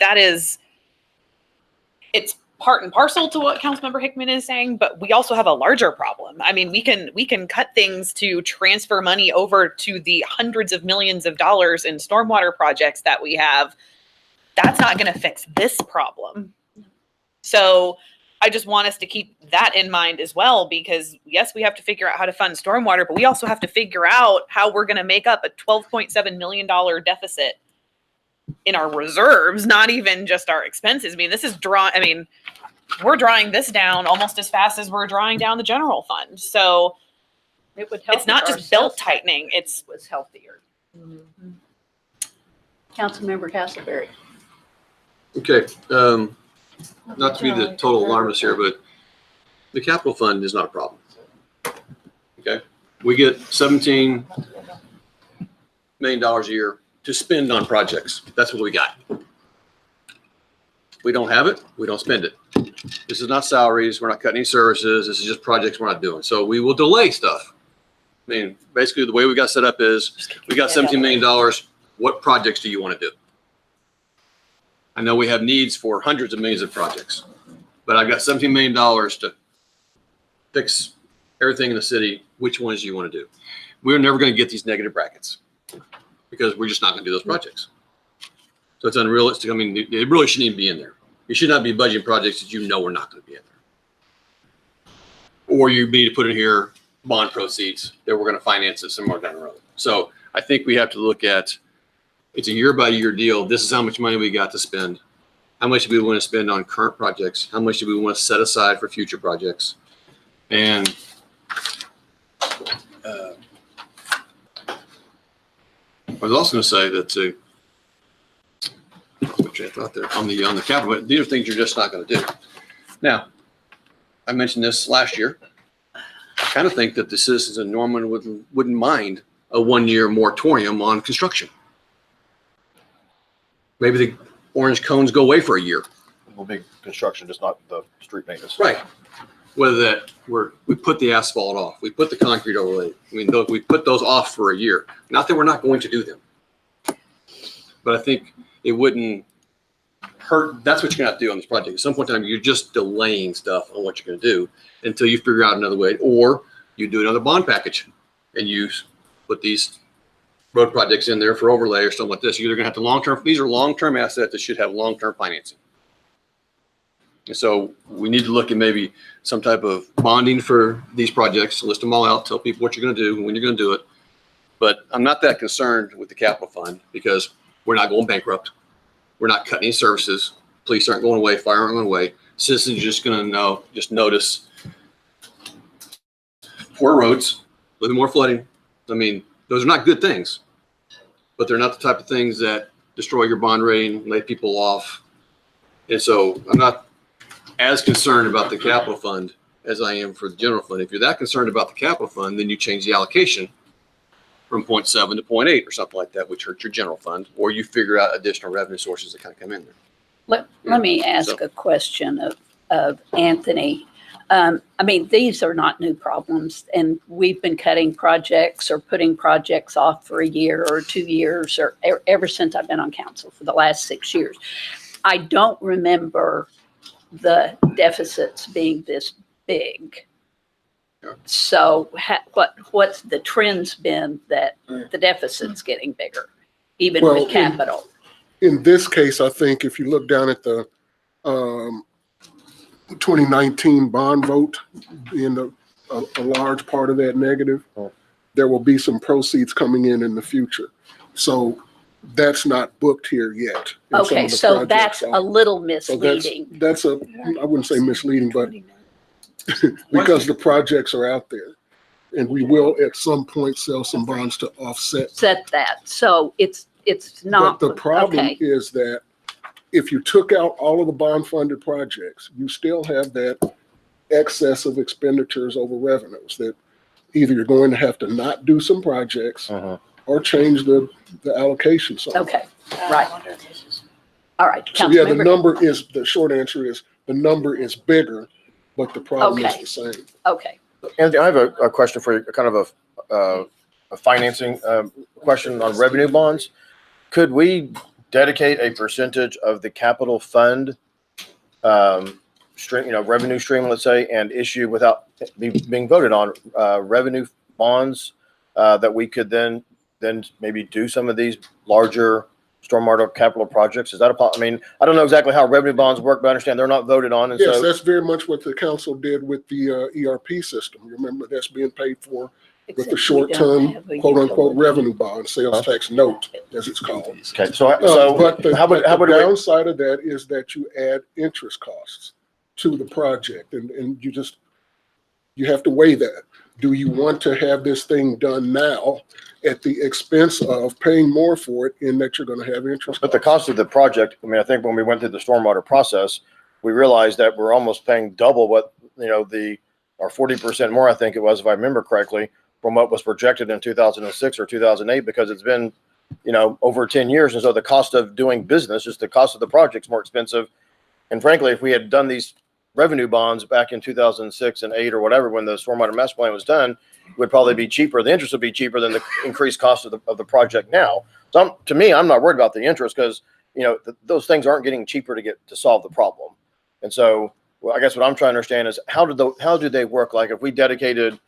it's part and parcel to what Councilmember Hickman is saying, but we also have a larger problem. I mean, we can cut things to transfer money over to the hundreds of millions of dollars in stormwater projects that we have. That's not going to fix this problem. So I just want us to keep that in mind as well, because yes, we have to figure out how to fund stormwater, but we also have to figure out how we're going to make up a $12.7 million deficit in our reserves, not even just our expenses. I mean, we're drawing this down almost as fast as we're drawing down the general fund. So it's not just belt tightening, it was healthier. Councilmember Castleberry. Okay. Not to be the total alarmist here, but the capital fund is not a problem. Okay. We get $17 million a year to spend on projects. That's what we got. We don't have it, we don't spend it. This is not salaries, we're not cutting any services, this is just projects we're not doing. So we will delay stuff. I mean, basically the way we got set up is we got $17 million. What projects do you want to do? I know we have needs for hundreds of millions of projects, but I've got $17 million to fix everything in the city. Which ones do you want to do? We're never going to get these negative brackets because we're just not going to do those projects. So it's unrealistic. I mean, it really shouldn't even be in there. You should not be budgeting projects that you know we're not going to be in there. Or you need to put in here bond proceeds that we're going to finance it somewhere down the road. So I think we have to look at, it's a year by year deal. This is how much money we got to spend. How much do we want to spend on current projects? How much do we want to set aside for future projects? And I was also going to say that which I thought there on the capital, but these are things you're just not going to do. Now, I mentioned this last year. I kind of think that the citizens in Norman wouldn't mind a 1-year moratorium on construction. Maybe the orange cones go away for a year. It will be construction, just not the street maintenance. Right. Whether that we put the asphalt off, we put the concrete overlay. I mean, we put those off for a year. Not that we're not going to do them, but I think it wouldn't hurt. That's what you're gonna have to do on this project. At some point in time, you're just delaying stuff on what you're gonna do until you figure out another way, or you do another bond package and you put these road projects in there for overlay or something like this. You're either gonna have to long-term, these are long-term assets that should have long-term financing. And so we need to look at maybe some type of bonding for these projects, list them all out, tell people what you're gonna do, when you're gonna do it. But I'm not that concerned with the capital fund because we're not going bankrupt. We're not cutting any services. Police aren't going away, fire aren't going away. Citizens are just gonna notice poor roads, a little more flooding. I mean, those are not good things, but they're not the type of things that destroy your bond rating, lay people off. And so I'm not as concerned about the capital fund as I am for the general fund. If you're that concerned about the capital fund, then you change the allocation from 0.7 to 0.8 or something like that, which hurts your general fund, or you figure out additional revenue sources that kind of come in there. Let me ask a question of Anthony. I mean, these are not new problems, and we've been cutting projects or putting projects off for a year or 2 years or ever since I've been on council for the last 6 years. I don't remember the deficits being this big. So what's the trends been that the deficit's getting bigger, even with capital? In this case, I think if you look down at the 2019 bond vote being a large part of that negative, there will be some proceeds coming in the future. So that's not booked here yet. Okay, so that's a little misleading. So I wouldn't say misleading, but because the projects are out there. And we will at some point sell some bonds to offset that. So it's not. But the problem is that if you took out all of the bond funded projects, you still have that excess of expenditures over revenues that either you're going to have to not do some projects or change the allocation. Okay, right. All right. So yeah, the short answer is the number is bigger, but the problem is the same. Okay. Anthony, I have a question for you, kind of a financing question on revenue bonds. Could we dedicate a percentage of the capital fund stream, revenue stream, let's say, and issue without being voted on revenue bonds that we could then maybe do some of these larger stormwater capital projects? Is that I mean, I don't know exactly how revenue bonds work, but I understand they're not voted on. And yes, that's very much what the council did with the ERP system. Remember, that's being paid for with the short-term, quote-unquote, revenue bond, sales tax note, as it's called. Okay, so but the downside of that is that you add interest costs to the project, and you have to weigh that. Do you want to have this thing done now at the expense of paying more for it in that you're going to have interest? But the cost of the project, I mean, I think when we went through the stormwater process, we realized that we're almost paying double what, or 40% more, I think it was, if I remember correctly, from what was projected in 2006 or 2008, because it's been, over 10 years. And so the cost of doing business, just the cost of the project's more expensive. And frankly, if we had done these revenue bonds back in 2006 and 8 or whatever, when the stormwater master plan was done, it would probably be cheaper. The interest would be cheaper than the increased cost of the project now. So to me, I'm not worried about the interest because, those things aren't getting cheaper to solve the problem. And so, I guess what I'm trying to understand is how do they work? Like if we dedicated,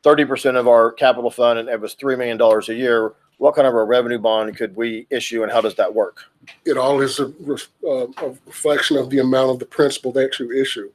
30% of our capital fund and it was $3 million a year, what kind of a revenue bond could we issue and how does that work? It all is a reflection of the amount of the principal that you issue.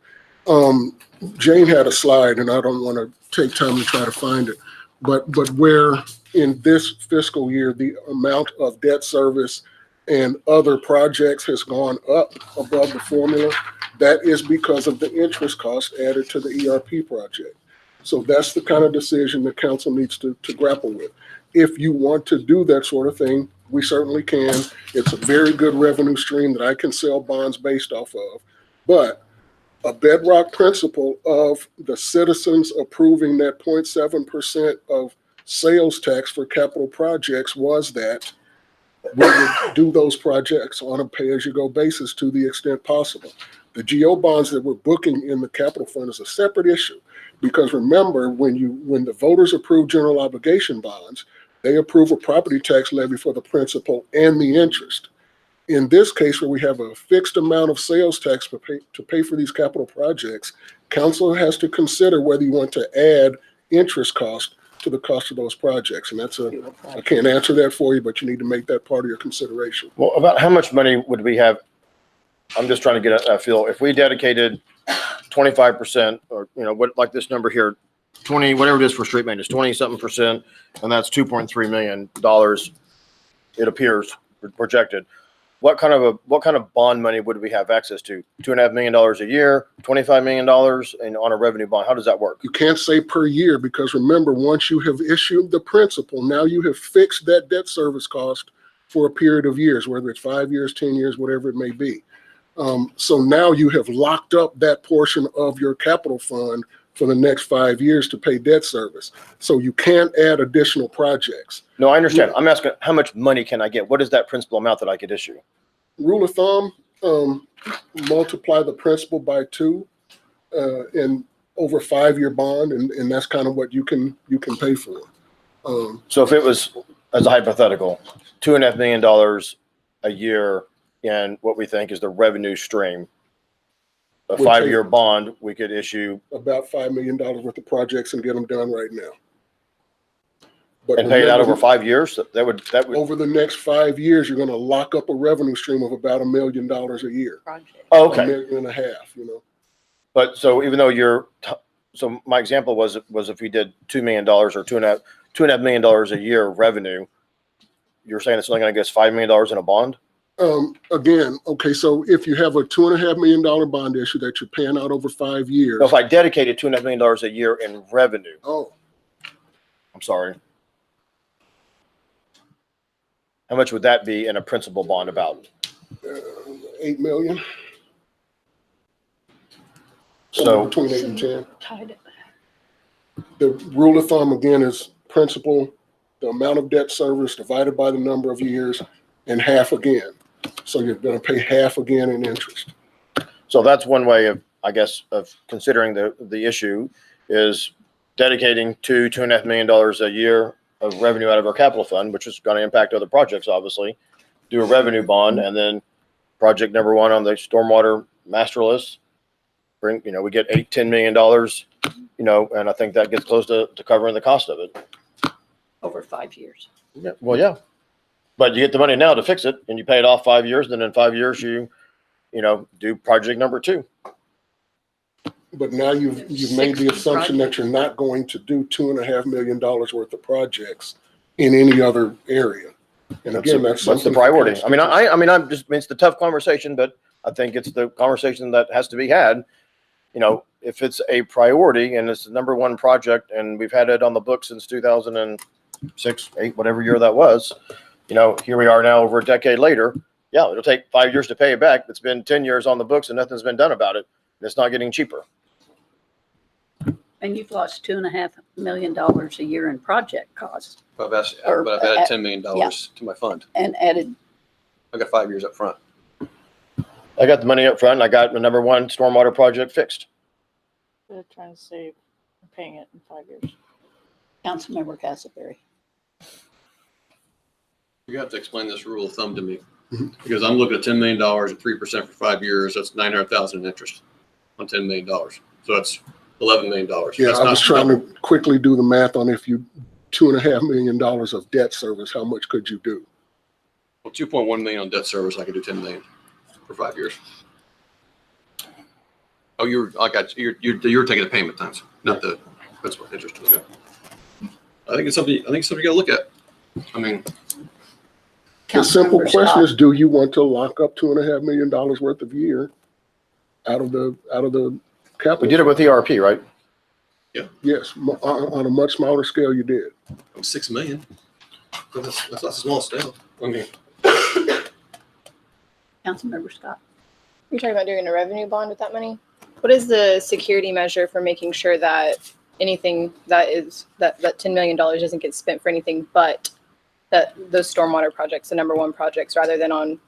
Jane had a slide, and I don't want to take time to try to find it, but where in this fiscal year, the amount of debt service and other projects has gone up above the formula, that is because of the interest cost added to the ERP project. So that's the kind of decision the council needs to grapple with. If you want to do that sort of thing, we certainly can. It's a very good revenue stream that I can sell bonds based off of. But a bedrock principle of the citizens approving that 0.7% of sales tax for capital projects was that we would do those projects on a pay-as-you-go basis to the extent possible. The GO bonds that we're booking in the capital fund is a separate issue. Because remember, when the voters approve general obligation bonds, they approve a property tax levy for the principal and the interest. In this case, where we have a fixed amount of sales tax to pay for these capital projects, council has to consider whether you want to add interest cost to the cost of those projects. And I can't answer that for you, but you need to make that part of your consideration. Well, about how much money would we have? I'm just trying to get a feel. If we dedicated 25% or, what, like this number here, 20, whatever it is for street maintenance, 20-something%, and that's $2.3 million, it appears projected. What kind of bond money would we have access to? $2.5 million a year, $25 million and on a revenue bond? How does that work? You can't say per year, because remember, once you have issued the principal, now you have fixed that debt service cost for a period of years, whether it's 5 years, 10 years, whatever it may be. So now you have locked up that portion of your capital fund for the next 5 years to pay debt service. So you can't add additional projects. No, I understand. I'm asking, how much money can I get? What is that principal amount that I could issue? Rule of thumb, multiply the principal by 2 and over 5-year bond, and that's kind of what you can pay for. So if it was, as a hypothetical, $2.5 million a year in what we think is the revenue stream, a 5-year bond, we could issue about $5 million worth of projects and get them done right now. But and pay it out over 5 years. That would over the next 5 years, you're going to lock up a revenue stream of about $1 million a year. Oh, okay. $1.5 million, But so even though so my example was if we did $2 million or $2.5 million a year revenue, you're saying it's only going to get us $5 million in a bond? Again, okay, so if you have a $2.5 million bond issue that you're paying out over 5 years. No, if I dedicated $2.5 million a year in revenue. Oh. I'm sorry. How much would that be in a principal bond about? $8 million. So between 8 and 10. The rule of thumb again is principal, the amount of debt service divided by the number of years, and half again. So you're going to pay half again in interest. So that's one way of, I guess, of considering the issue is dedicating $2.5 million a year of revenue out of our capital fund, which is going to impact other projects, obviously. Do a revenue bond, and then project number 1 on the stormwater master list. We get $10 million, and I think that gets close to covering the cost of it. Over 5 years. Yeah, well, yeah. But you get the money now to fix it, and you pay it off 5 years, and then in 5 years you do project number 2. But now you've made the assumption that you're not going to do $2.5 million worth of projects in any other area. And again, that's what's the priority. It's the tough conversation, but I think it's the conversation that has to be had. If it's a priority and it's the number 1 project, and we've had it on the books since 2006, 8, whatever year that was. Here we are now over a decade later. Yeah, it'll take 5 years to pay it back. It's been 10 years on the books and nothing's been done about it. It's not getting cheaper. And you've lost $2.5 million a year in project costs. But I've added $10 million to my fund. And added. I got 5 years up front. I got the money up front, and I got the number 1 stormwater project fixed. They're trying to save, paying it in 5 years. Councilmember Castleberry. You have to explain this rule of thumb to me, because I'm looking at $10 million at 3% for 5 years. That's $900,000 in interest on $10 million. So that's $11 million. Yeah, I was trying to quickly do the math on if you $2.5 million of debt service, how much could you do? Well, 2.1 million on debt service. I could do 10 million for 5 years. Oh, you're taking the payment times, not the principal interest. Okay. I think it's something you got to look at. The simple question is, do you want to lock up $2.5 million worth of year out of the capital? We did it with ERP, right? Yeah. Yes, on a much smaller scale, you did. 6 million. That's not a small scale. Councilmember Scott. You're talking about doing a revenue bond with that money? What is the security measure for making sure that anything that $10 million doesn't get spent for anything but that those stormwater projects, the number 1 projects, rather than on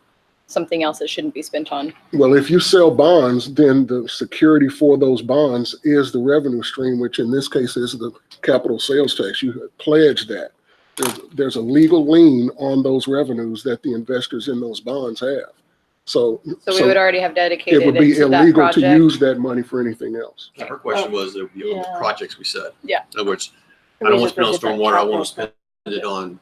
something else that shouldn't be spent on? Well, if you sell bonds, then the security for those bonds is the revenue stream, which in this case is the capital sales tax. You pledge that. There's a legal lien on those revenues that the investors in those bonds have. So we would already have dedicated it would be into that illegal to project. use that money for anything else. Her question was the projects we said. Yeah. In other words, I don't want to spend it on stormwater, I want to spend it on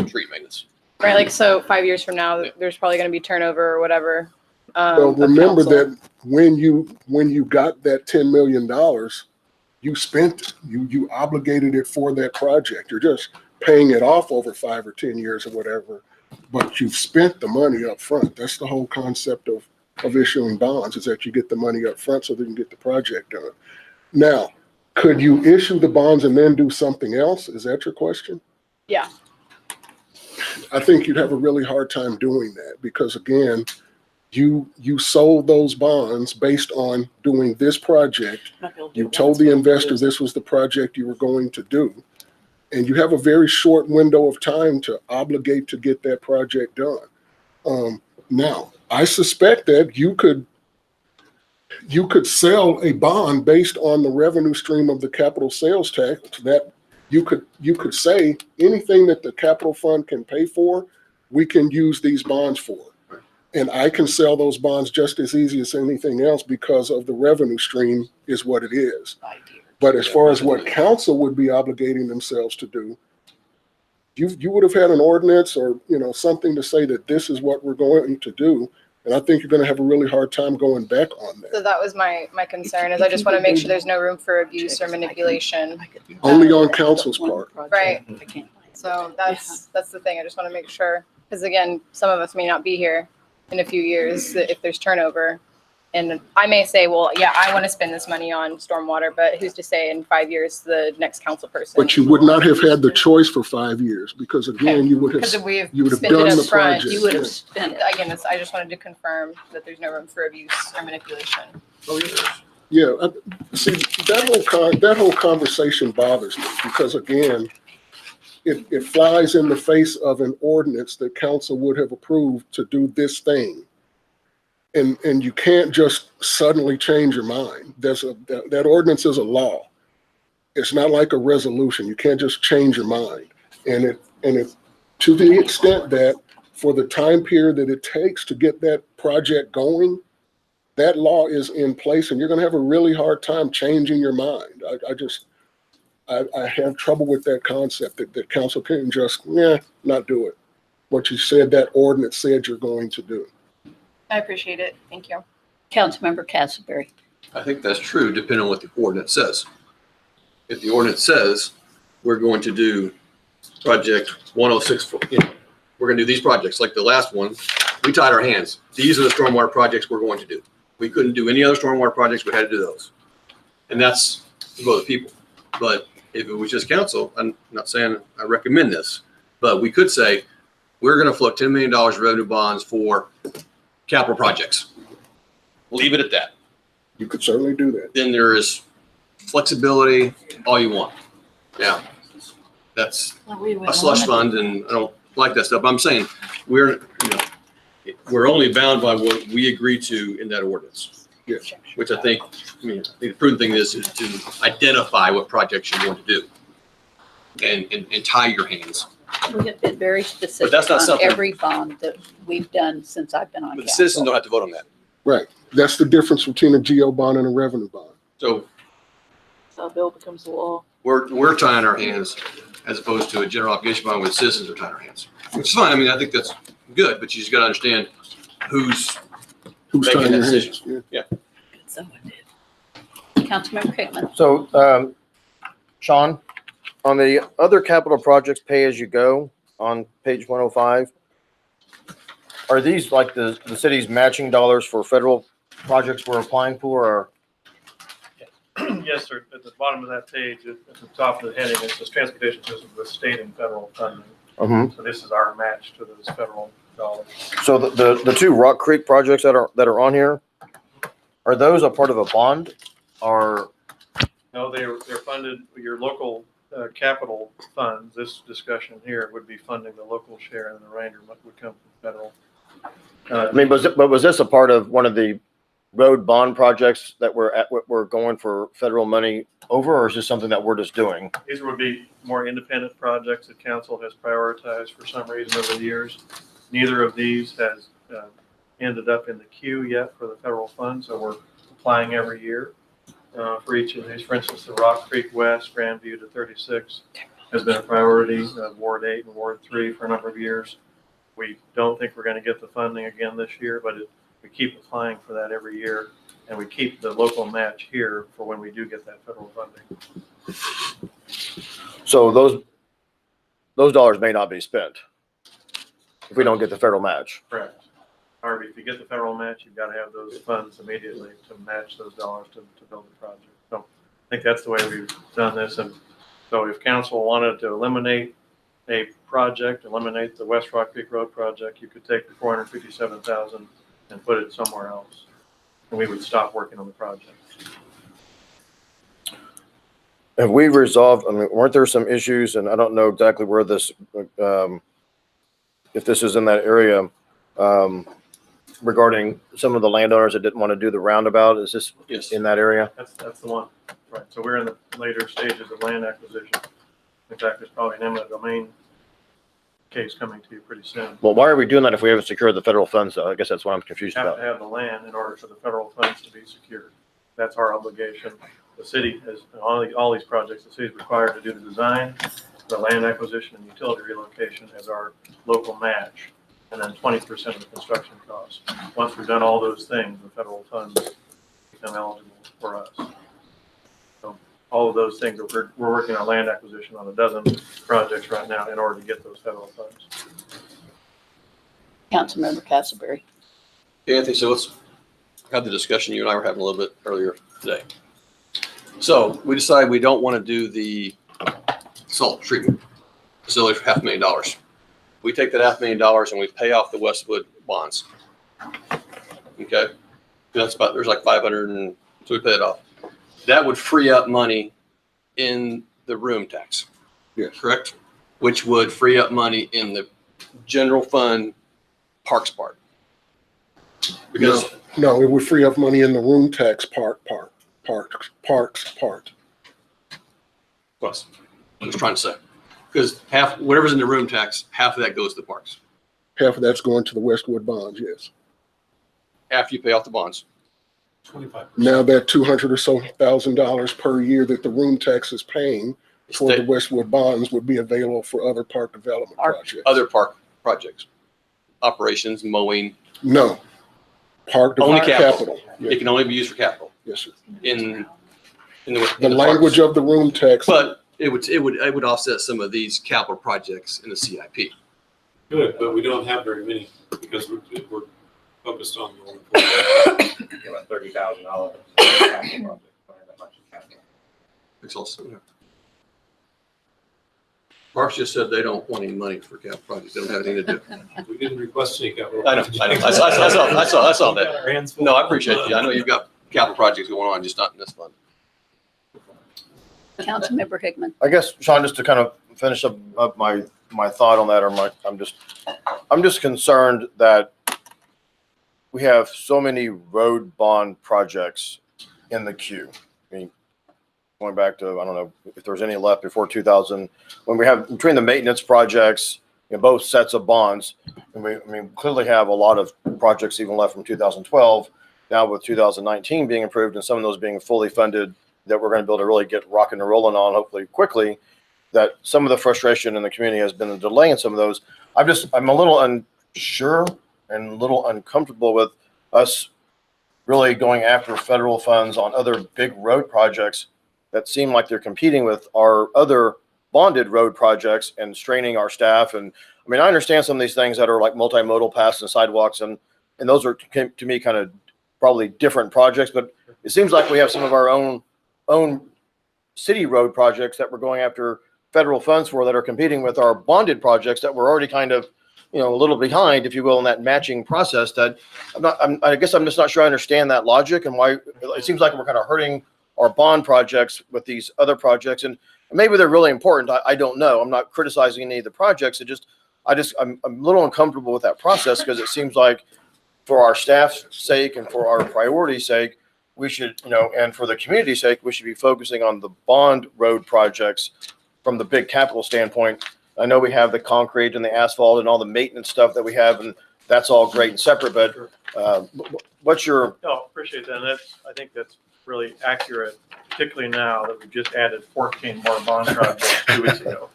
street maintenance. Right, like, so 5 years from now, there's probably gonna be turnover or whatever. Well, Of remember council. that when you got that $10 million, you spent it. You obligated it for that project. You're just paying it off over 5 or 10 years or whatever, but you've spent the money up front. That's the whole concept of issuing bonds, is that you get the money up front so that you can get the project done. Now, could you issue the bonds and then do something else? Is that your question? Yeah. I think you'd have a really hard time doing that because, again, you sold those bonds based on doing this project. You told the investor this was the project you were going to do. And you have a very short window of time to obligate to get that project done. Now, I suspect that you could sell a bond based on the revenue stream of the capital sales tax. That you could say anything that the capital fund can pay for, we can use these bonds for. And I can sell those bonds just as easy as anything else because of the revenue stream is what it is. But as far as what council would be obligating themselves to do, you would have had an ordinance or, something to say that this is what we're going to do. And I think you're going to have a really hard time going back on that. So that was my concern, is I just want to make sure there's no room for abuse or manipulation. Only on council's part. Right. So that's the thing. I just want to make sure, because again, some of us may not be here in a few years if there's turnover. And I may say, well, yeah, I want to spend this money on stormwater, but who's to say in 5 years the next council person? But you would not have had the choice for 5 years because, again, you would have Because we have done spent it the up front. project. You would have spent it. Again, I just wanted to confirm that there's no room for abuse or manipulation. Yeah, see, that whole conversation bothers me because, again, it flies in the face of an ordinance that council would have approved to do this thing. And you can't just suddenly change your mind. That ordinance is a law. It's not like a resolution. You can't just change your mind. And it to the extent that for the time period that it takes to get that project going, that law is in place and you're going to have a really hard time changing your mind. I have trouble with that concept that council can just, not do it. What you said that ordinance said you're going to do. I appreciate it. Thank you. Councilmember Castleberry. I think that's true, depending on what the ordinance says. If the ordinance says we're going to do project 106, we're going to do these projects, like the last one, we tied our hands. These are the stormwater projects we're going to do. We couldn't do any other stormwater projects, we had to do those. And that's for other people. But if it was just council, I'm not saying I recommend this, but we could say, we're going to float $10 million of revenue bonds for capital projects. Leave it at that. You could certainly do that. Then there is flexibility, all you want. Now, that's a slush fund, and I don't like that stuff. But I'm saying we're only bound by what we agree to in that ordinance. Yeah. Which I think the prudent thing is to identify what projects you're going to do and tie your hands. We have been very specific But that's not on something- every bond that we've done since I've been on But the council. citizens don't have to vote on that. Right. That's the difference between a GO bond and a revenue bond. So So a bill becomes the law. we're tying our hands as opposed to a general obligation bond where the citizens are tying our hands, which is fine. I mean, I think that's good, but you just got to understand who's making tying that your decision. hands? Yeah. Someone did. Councilmember Hickman. So, Sean, on the other capital projects pay as you go on page 105, are these like the city's matching dollars for federal projects we're applying for, or? Yes, sir. At the bottom of that page, at the top of the heading, it says transportation system with state and federal funding. So this is our match to those federal dollars. So the two Rock Creek projects that are on here, are those a part of a bond, or? No, they're funded, your local capital funds, this discussion here would be funding the local share and the remainder would come from federal. I mean, was this a part of one of the road bond projects that we're going for federal money over, or is this something that we're just doing? These would be more independent projects that council has prioritized for some reason over the years. Neither of these has ended up in the queue yet for the federal funds, so we're applying every year. for each of these. For instance, the Rock Creek West, Grandview to 36 has been a priority, Ward 8 and Ward 3 for a number of years. We don't think we're going to get the funding again this year, but we keep applying for that every year, and we keep the local match here for when we do get that federal funding. So those dollars may not be spent if we don't get the federal match. Correct. However, if you get the federal match, you've got to have those funds immediately to match those dollars to build the project. So I think that's the way we've done this. And so if council wanted to eliminate a project, eliminate the West Rock Creek Road project, you could take the $457,000 and put it somewhere else. And we would stop working on the project. Have we resolved, I mean, weren't there some issues, and I don't know exactly where this, if this is in that area, regarding some of the landowners that didn't want to do the roundabout? Is this in that area? That's the one. Right. So we're in the later stages of land acquisition. In fact, there's probably an eminent domain case coming to you pretty soon. Well, why are we doing that if we haven't secured the federal funds, though? I guess that's what I'm confused You have about. to have the land in order for the federal funds to be secured. That's our obligation. The city is, all these projects, the city is required to do the design, the land acquisition, and utility relocation as our local match, and then 20% of the construction costs. Once we've done all those things, the federal funds become eligible for us. So all of those things, we're working on land acquisition on a dozen projects right now in order to get those federal funds. Councilmember Castleberry. Anthony, so let's have the discussion you and I were having a little bit earlier today. So we decided we don't want to do the salt treatment facility for $500,000. We take that $500,000 and we pay off the Westwood bonds. Okay, that's about, there's like 500, and so we pay it off. That would free up money in the room tax. Yes. Correct? Which would free up money in the general fund parks part. Because No, it would free up money in the room tax parks part. Plus, I was trying to say, because half, whatever's in the room tax, half of that goes to the parks. Half of that's going to the Westwood bonds, yes. After you pay off the bonds. 25%. Now that $200,000 or so per year that the room tax is paying for the Westwood bonds would be available for other park development projects. Other park projects, operations, mowing. No, park Only development capital. capital. It can only be used for capital. Yes, sir. In the The language parks. of the room tax. But it would offset some of these capital projects in the CIP. Good, but we don't have very many because we're focused on the one. About $30,000 capital project. That much capital. It's also, Parks just said they don't want any money for capital projects. They don't have anything to do. We didn't request any capital. I know. I saw that. No, I appreciate you. I know you've got capital projects going on, just not in this fund. Councilmember Hickman. I guess, Sean, just to kind of finish up my thought on that, or I'm just concerned that we have so many road bond projects in the queue. I mean, going back to, I don't know if there's any left before 2000, when we have between the maintenance projects, both sets of bonds, and we clearly have a lot of projects even left from 2012. Now with 2019 being approved and some of those being fully funded, that we're going to be able to really get rocking and rolling on, hopefully quickly, that some of the frustration in the community has been a delay in some of those. I'm a little unsure and a little uncomfortable with us really going after federal funds on other big road projects that seem like they're competing with our other bonded road projects and straining our staff. And I mean, I understand some of these things that are like multimodal paths and sidewalks, and those are to me kind of probably different projects, but it seems like we have some of our own city road projects that we're going after federal funds for that are competing with our bonded projects that we're already kind of, a little behind, if you will, in that matching process. That I guess I'm just not sure I understand that logic and why it seems like we're kind of hurting our bond projects with these other projects. And maybe they're really important. I don't know. I'm not criticizing any of the projects. I'm a little uncomfortable with that process because it seems like for our staff's sake and for our priority's sake, we should, and for the community's sake, we should be focusing on the bond road projects from the big capital standpoint. I know we have the concrete and the asphalt and all the maintenance stuff that we have, and that's all great and separate, but what's your... No, appreciate that. And I think that's really accurate, particularly now that we've just added 14 more bond projects 2 weeks ago.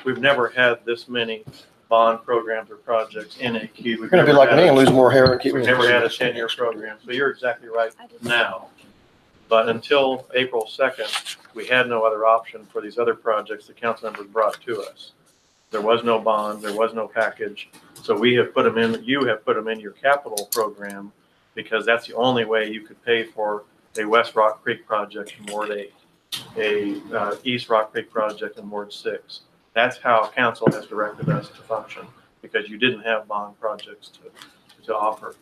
We've never had this many bond programs or projects in a queue. You're gonna be like me and lose more hair and keep me. We've never had a 10-year program, so you're exactly right now. But until April 2nd, we had no other option for these other projects the council members brought to us. There was no bond, there was no package. So we have put them in, you have put them in your capital program because that's the only way you could pay for a West Rock Creek project in Ward 8, a East Rock Creek project in Ward 6. That's how council has directed us to function because you didn't have bond projects to offer.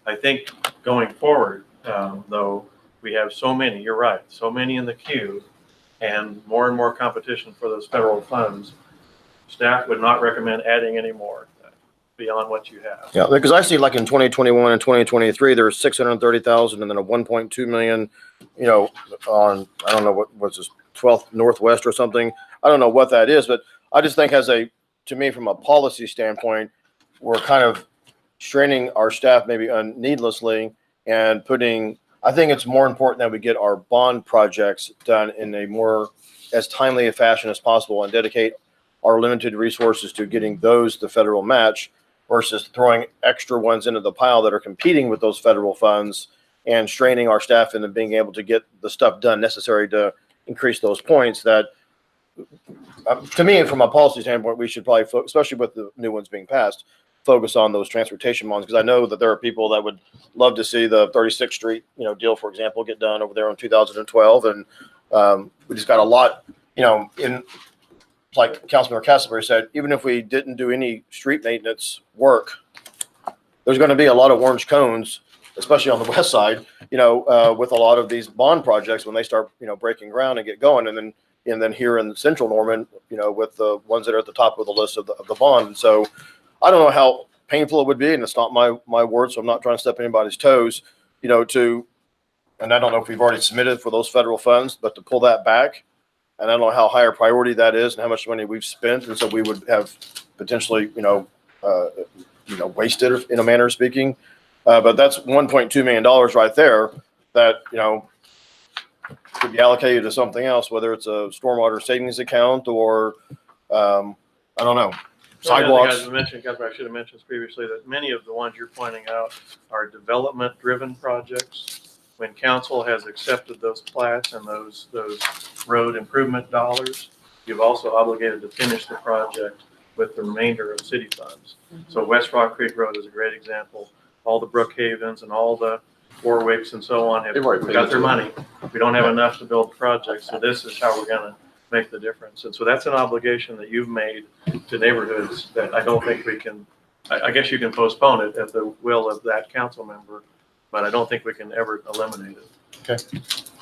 I think going forward, though, we have so many, you're right, so many in the queue and more competition for those federal funds. Staff would not recommend adding any more beyond what you have. Yeah, because I see like in 2021 and 2023, there's 630,000 and then a 1.2 million, you know, on, I don't know what was this 12th Northwest or something. I don't know what that is, but I just think to me, from a policy standpoint, we're kind of straining our staff maybe needlessly and I think it's more important that we get our bond projects done in a more as timely a fashion as possible and dedicate our limited resources to getting those the federal match versus throwing extra ones into the pile that are competing with those federal funds and straining our staff into being able to get the stuff done necessary to increase those points. That to me, from a policy standpoint, we should probably, especially with the new ones being passed, focus on those transportation bonds, because I know that there are people that would love to see the 36th Street, deal, for example, get done over there in 2012. And we just got a lot, like Councilmember Castleberry said, even if we didn't do any street maintenance work, there's going to be a lot of orange cones, especially on the west side, with a lot of these bond projects when they start, breaking ground and get going. And then here in central Norman, with the ones that are at the top of the list of the bond. And so I don't know how painful it would be, and it's not my word, so I'm not trying to step anybody's toes, and I don't know if we've already submitted for those federal funds, but to pull that back, and I don't know how high a priority that is and how much money we've spent, and so we would have potentially, wasted in a manner of speaking. But that's $1.2 million right there that, could be allocated to something else, whether it's a stormwater savings account or, I don't know, sidewalks. I should have mentioned this previously, that many of the ones you're pointing out are development-driven projects. When council has accepted those plats and those road improvement dollars, you've also obligated to finish the project with the remainder of city funds. So West Rock Creek Road is a great example. All the Brookhavens and all the Warwicks and so on have got their money. We don't have enough to build the project, so this is how we're going to make the difference. And so that's an obligation that you've made to neighborhoods that I don't think we can, I guess you can postpone it at the will of that council member, but I don't think we can ever eliminate it.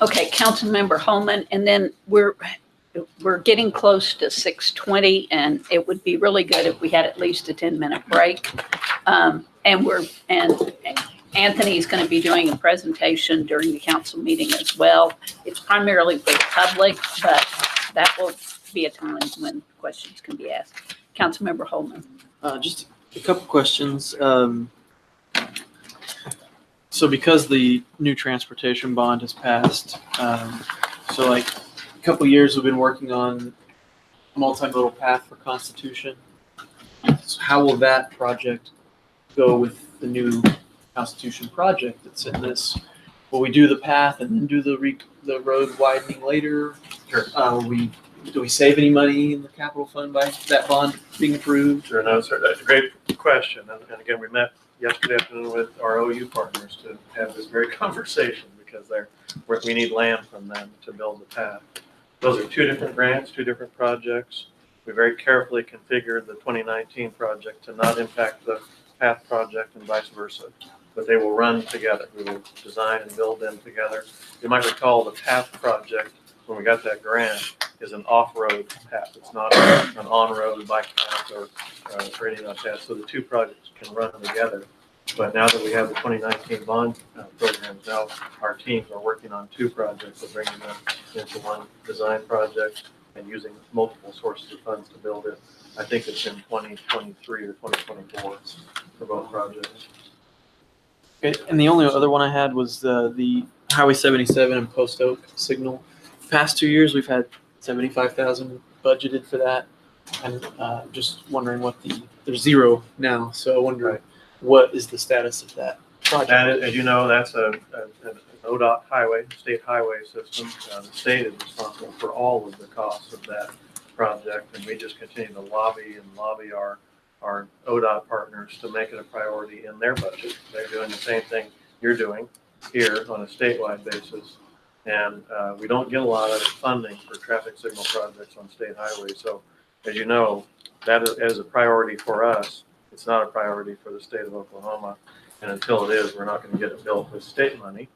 Okay, Councilmember Holman, and then we're getting close to 6:20, and it would be really good if we had at least a 10-minute break. And Anthony's going to be doing a presentation during the council meeting as well. It's primarily for the public, but that will be a time when questions can be asked. Councilmember Holman. Just a couple questions. So because the new transportation bond has passed, so like a couple years we've been working on Multimodal Path for Constitution. So how will that project go with the new Constitution project that's in this? Will we do the path and then do the road widening later? Sure. Do we save any money in the capital fund by that bond being approved? Sure, no, sir. That's a great question. And again, we met yesterday afternoon with our OU partners to have this very conversation because we need land from them to build the path. Those are two different grants, two different projects. We very carefully configured the 2019 project to not impact the path project and vice versa, but they will run together. We will design and build them together. You might recall the path project, when we got that grant, is an off-road path. It's not an on-road bike path or anything like that. So the two projects can run together. But now that we have the 2019 bond programs, now our teams are working on two projects of bringing them into one design project and using multiple sources of funds to build it. I think it's in 2023 or 2024 for both projects. Okay, and the only other one I had was the Highway 77 and Post Oak signal. Past 2 years, we've had 75,000 budgeted for that. And just wondering there's zero now. So I wonder what is the status of that project? And as you know, that's an ODOT highway, state highway system. The state is responsible for all of the costs of that project, and we just continue to lobby our ODOT partners to make it a priority in their budget. They're doing the same thing you're doing here on a statewide basis. And we don't get a lot of funding for traffic signal projects on state highways. So as you know, that is a priority for us. It's not a priority for the state of Oklahoma. And until it is, we're not going to get it built with state money.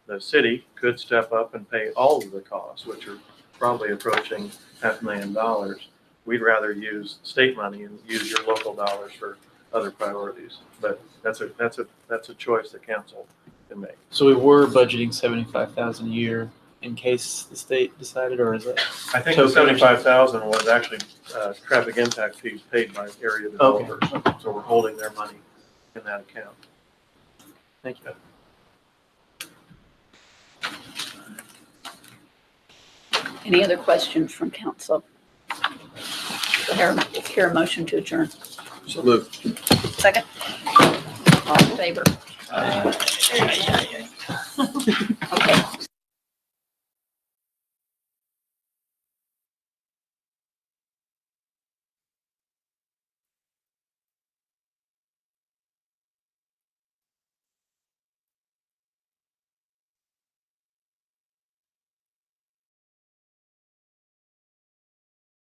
The city could step up and pay all of the costs, which are probably approaching $500,000. We'd rather use state money and use your local dollars for other priorities. But that's a choice the council can make. So we were budgeting 75,000 a year in case the state decided, or is it? I think the 75,000 was actually traffic impact fees paid by area developers. Okay. So we're holding their money in that account. Thank you. Any other questions from council? Hear a motion to adjourn. So moved. Second. All in favor?